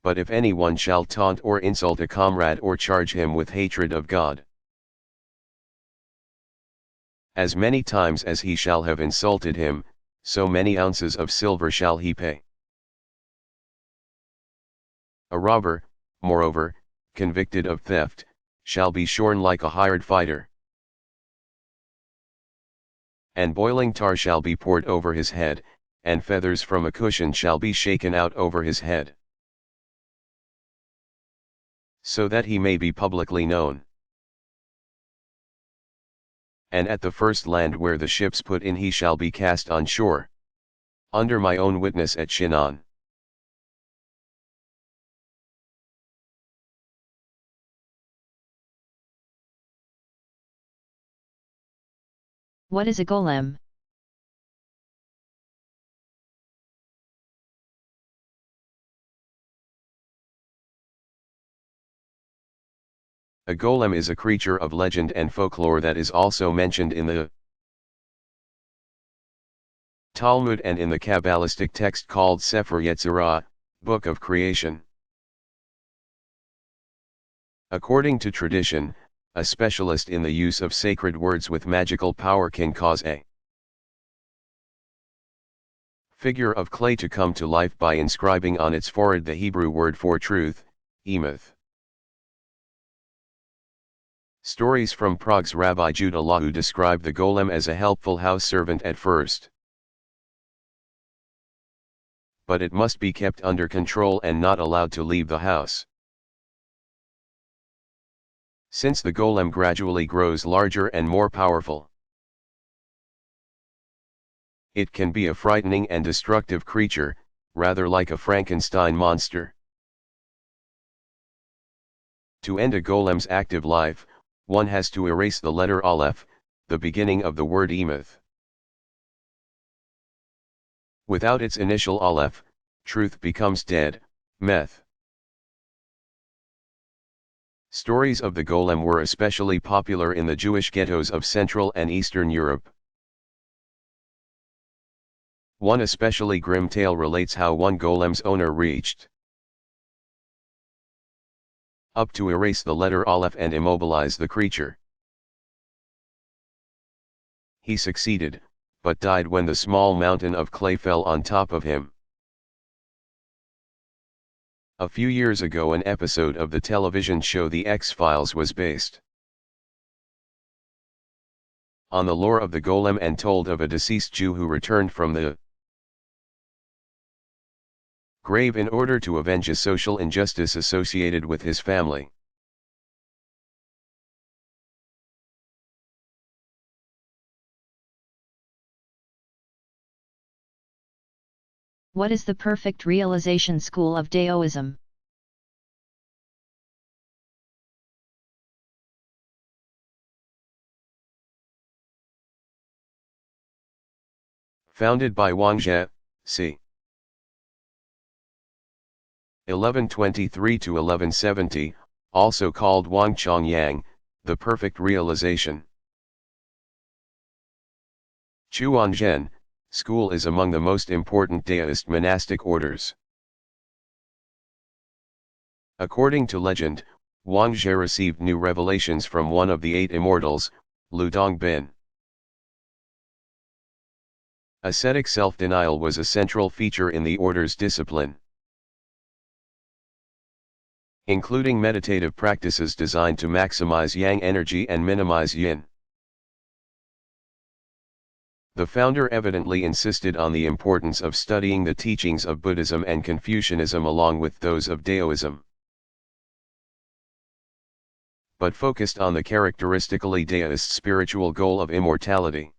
But if anyone shall taunt or insult a comrade or charge him with hatred of God, as many times as he shall have insulted him, so many ounces of silver shall he pay. A robber, moreover, convicted of theft, shall be shorn like a hired fighter, and boiling tar shall be poured over his head, and feathers from a cushion shall be shaken out over his head, so that he may be publicly known. And at the first land where the ships put in he shall be cast on shore, under my own witness at Shinan. What is a golem? A golem is a creature of legend and folklore that is also mentioned in the Talmud and in the Kabbalistic text called Sefer Yetzirah, Book of Creation. According to tradition, a specialist in the use of sacred words with magical power can cause a figure of clay to come to life by inscribing on its forehead the Hebrew word for truth, emeth. Stories from Prague's Rabbi Judah Lahu describe the golem as a helpful house servant at first, but it must be kept under control and not allowed to leave the house. Since the golem gradually grows larger and more powerful, it can be a frightening and destructive creature, rather like a Frankenstein monster. To end a golem's active life, one has to erase the letter Aleph, the beginning of the word emeth. Without its initial Aleph, truth becomes dead, meth. Stories of the golem were especially popular in the Jewish ghettos of Central and Eastern Europe. One especially grim tale relates how one golem's owner reached up to erase the letter Aleph and immobilize the creature. He succeeded, but died when the small mountain of clay fell on top of him. A few years ago an episode of the television show The X-Files was based on the lore of the golem and told of a deceased Jew who returned from the grave in order to avenge a social injustice associated with his family. What is the perfect realization school of Daoism? Founded by Wang Zhe, c. 1123 to 1170, also called Wangchong Yang, the perfect realization. Chuanzhen school is among the most important Daoist monastic orders. According to legend, Wang Zhe received new revelations from one of the 8 immortals, Lu Dongbin. Ascetic self-denial was a central feature in the order's discipline, including meditative practices designed to maximize yang energy and minimize yin. The founder evidently insisted on the importance of studying the teachings of Buddhism and Confucianism along with those of Taoism, but focused on the characteristically Taoist spiritual goal of immortality.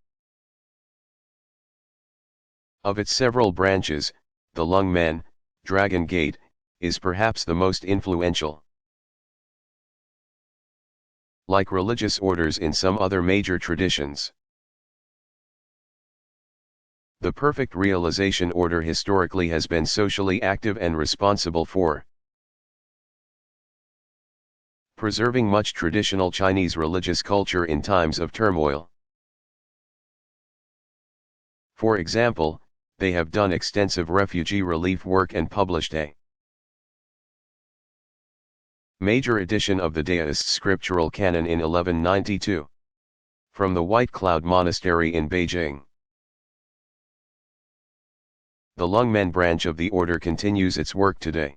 Of its several branches, the Lung Men, Dragon Gate, is perhaps the most influential. Like religious orders in some other major traditions, the perfect realization order historically has been socially active and responsible for preserving much traditional Chinese religious culture in times of turmoil. For example, they have done extensive refugee relief work and published a major edition of the Daoist scriptural canon in 1192 from the White Cloud Monastery in Beijing. The Lung Men branch of the order continues its work today.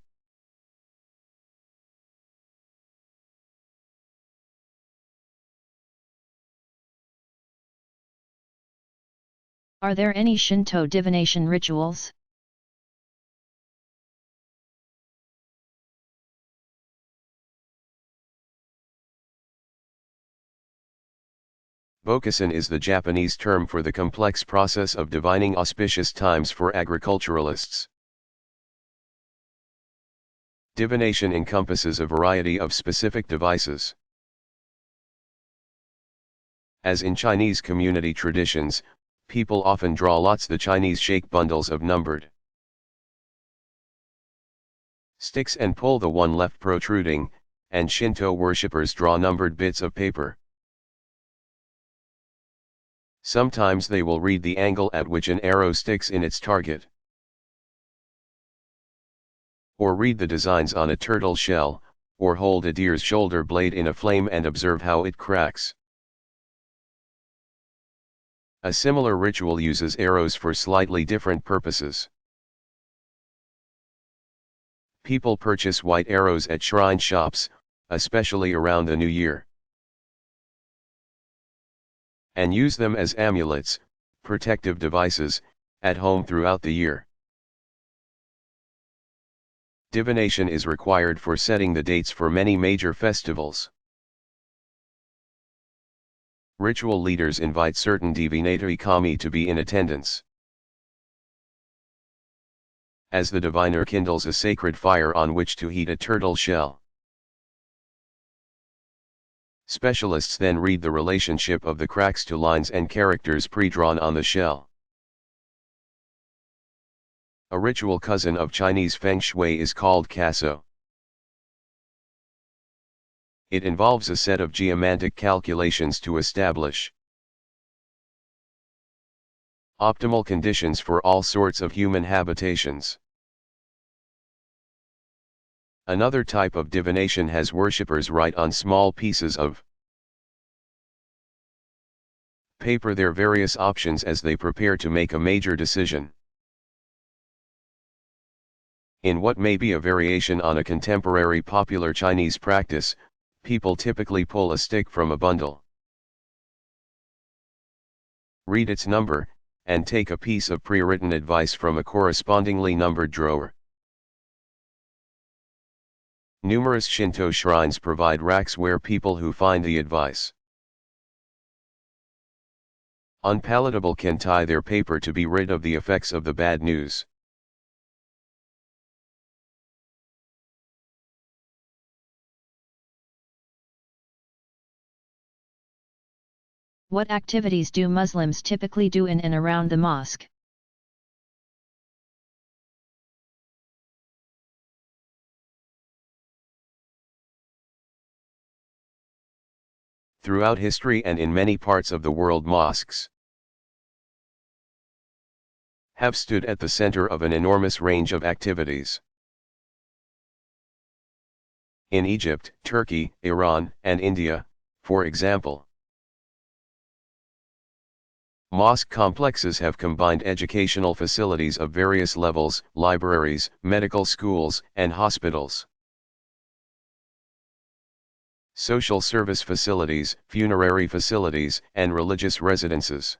Are there any Shinto divination rituals? Bokusan is the Japanese term for the complex process of divining auspicious times for agriculturalists. Divination encompasses a variety of specific devices. As in Chinese community traditions, people often draw lots, the Chinese shake bundles of numbered sticks and pull the one left protruding, and Shinto worshippers draw numbered bits of paper. Sometimes they will read the angle at which an arrow sticks in its target, or read the designs on a turtle shell, or hold a deer's shoulder blade in a flame and observe how it cracks. A similar ritual uses arrows for slightly different purposes. People purchase white arrows at shrine shops, especially around the New Year, and use them as amulets, protective devices, at home throughout the year. Divination is required for setting the dates for many major festivals. Ritual leaders invite certain divinatory kami to be in attendance. As the diviner kindles a sacred fire on which to heat a turtle shell, specialists then read the relationship of the cracks to lines and characters pre-drawn on the shell. A ritual cousin of Chinese Feng Shui is called Kaso. It involves a set of geomantic calculations to establish optimal conditions for all sorts of human habitations. Another type of divination has worshippers write on small pieces of paper their various options as they prepare to make a major decision. In what may be a variation on a contemporary popular Chinese practice, people typically pull a stick from a bundle, read its number, and take a piece of pre-written advice from a correspondingly numbered drawer. Numerous Shinto shrines provide racks where people who find the advice unpalatable can tie their paper to be rid of the effects of the bad news. What activities do Muslims typically do in and around the mosque? Throughout history and in many parts of the world, mosques have stood at the center of an enormous range of activities. In Egypt, Turkey, Iran, and India, for example, mosque complexes have combined educational facilities of various levels, libraries, medical schools, and hospitals, social service facilities, funerary facilities, and religious residences.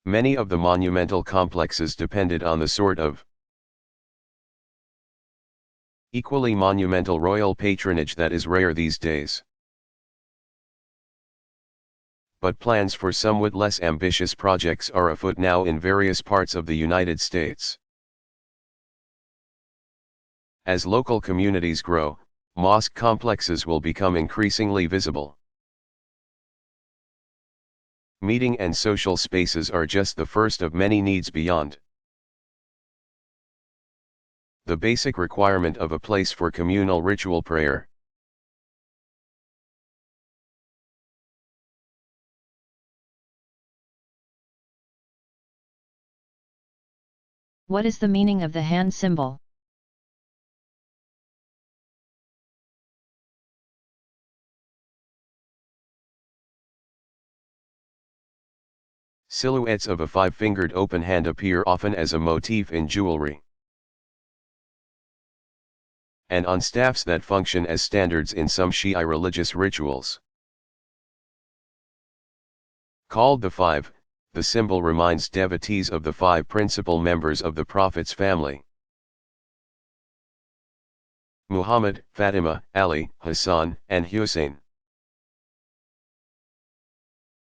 Many of the monumental complexes depended on the sort of equally monumental royal patronage that is rare these days. But plans for somewhat less ambitious projects are afoot now in various parts of the United States. As local communities grow, mosque complexes will become increasingly visible. Meeting and social spaces are just the first of many needs beyond the basic requirement of a place for communal ritual prayer. What is the meaning of the hand symbol? Silhouettes of a five-fingered open hand appear often as a motif in jewelry and on staffs that function as standards in some Shi'i religious rituals. Called the Five, the symbol reminds devotees of the five principal members of the Prophet's family: Muhammad, Fatima, Ali, Hassan, and Hussein.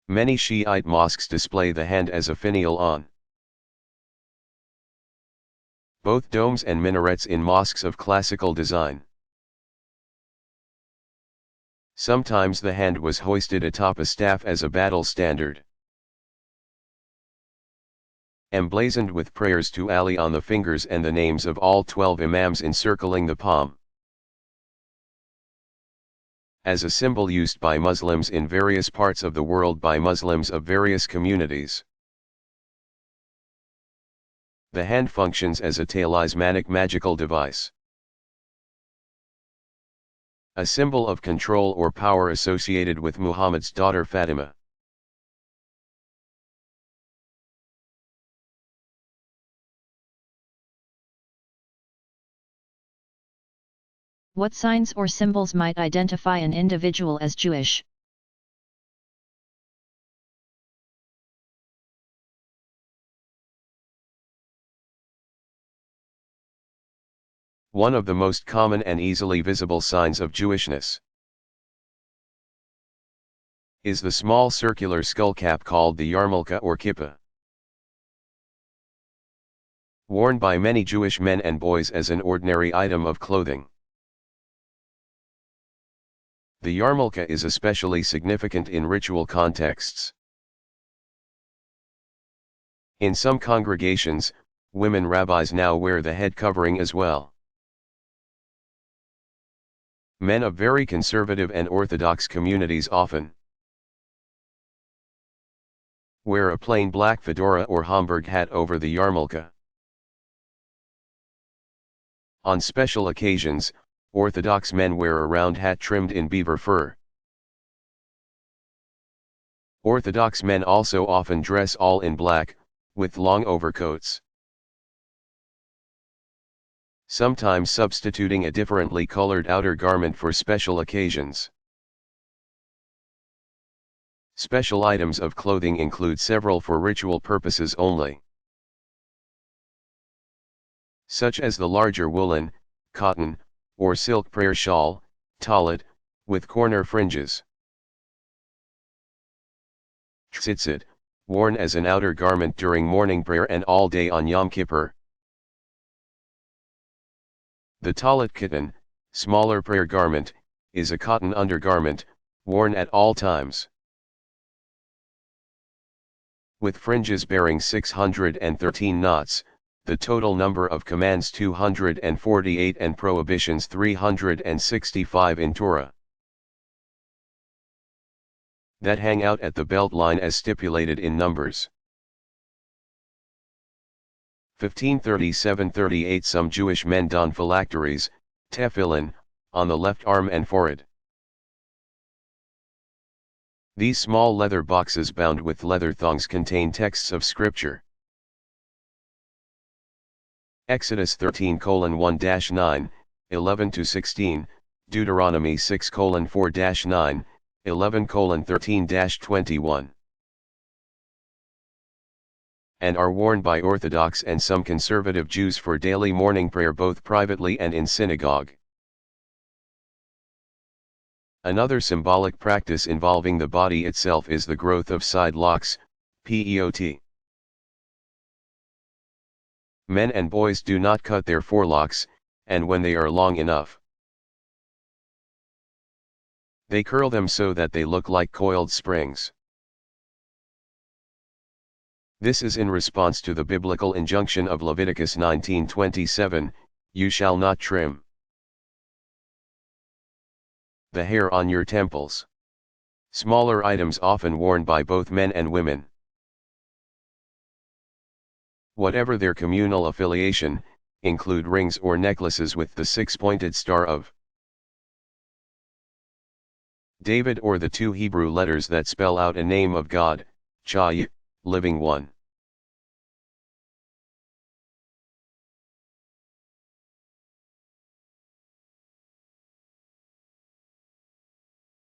Many Shiite mosques display the hand as a finial on both domes and minarets in mosques of classical design. Sometimes the hand was hoisted atop a staff as a battle standard, emblazoned with prayers to Ali on the fingers and the names of all 12 imams encircling the palm. As a symbol used by Muslims in various parts of the world by Muslims of various communities, the hand functions as a talismanic magical device, a symbol of control or power associated with Muhammad's daughter Fatima. What signs or symbols might identify an individual as Jewish? One of the most common and easily visible signs of Jewishness is the small circular skullcap called the yarmulke or kippah, worn by many Jewish men and boys as an ordinary item of clothing. The yarmulke is especially significant in ritual contexts. In some congregations, women rabbis now wear the head covering as well. Men of very conservative and orthodox communities often wear a plain black fedora or Homburg hat over the yarmulke. On special occasions, Orthodox men wear a round hat trimmed in beaver fur. Orthodox men also often dress all in black, with long overcoats, sometimes substituting a differently colored outer garment for special occasions. Special items of clothing include several for ritual purposes only, such as the larger woolen, cotton, or silk prayer shawl, talit, with corner fringes. Tzitzit, worn as an outer garment during morning prayer and all day on Yom Kippur. The talit katan, smaller prayer garment, is a cotton undergarment, worn at all times, with fringes bearing 613 knots, the total number of commands 248 and prohibitions 365 in Torah. that hang out at the belt line as stipulated in Numbers 15:37-38. Some Jewish men don phylacteries, tefillin, on the left arm and forehead. These small leather boxes bound with leather thongs contain texts of scripture. Exodus 13:1-9, 11-16, Deuteronomy 6:4-9, 11:13-21. And are worn by Orthodox and some conservative Jews for daily morning prayer both privately and in synagogue. Another symbolic practice involving the body itself is the growth of side locks, PEOT. Men and boys do not cut their forelocks, and when they are long enough, they curl them so that they look like coiled springs. This is in response to the biblical injunction of Leviticus 19:27, "You shall not trim the hair on your temples." Smaller items often worn by both men and women. Whatever their communal affiliation, include rings or necklaces with the six-pointed star of David or the two Hebrew letters that spell out a name of God, Chai, living one.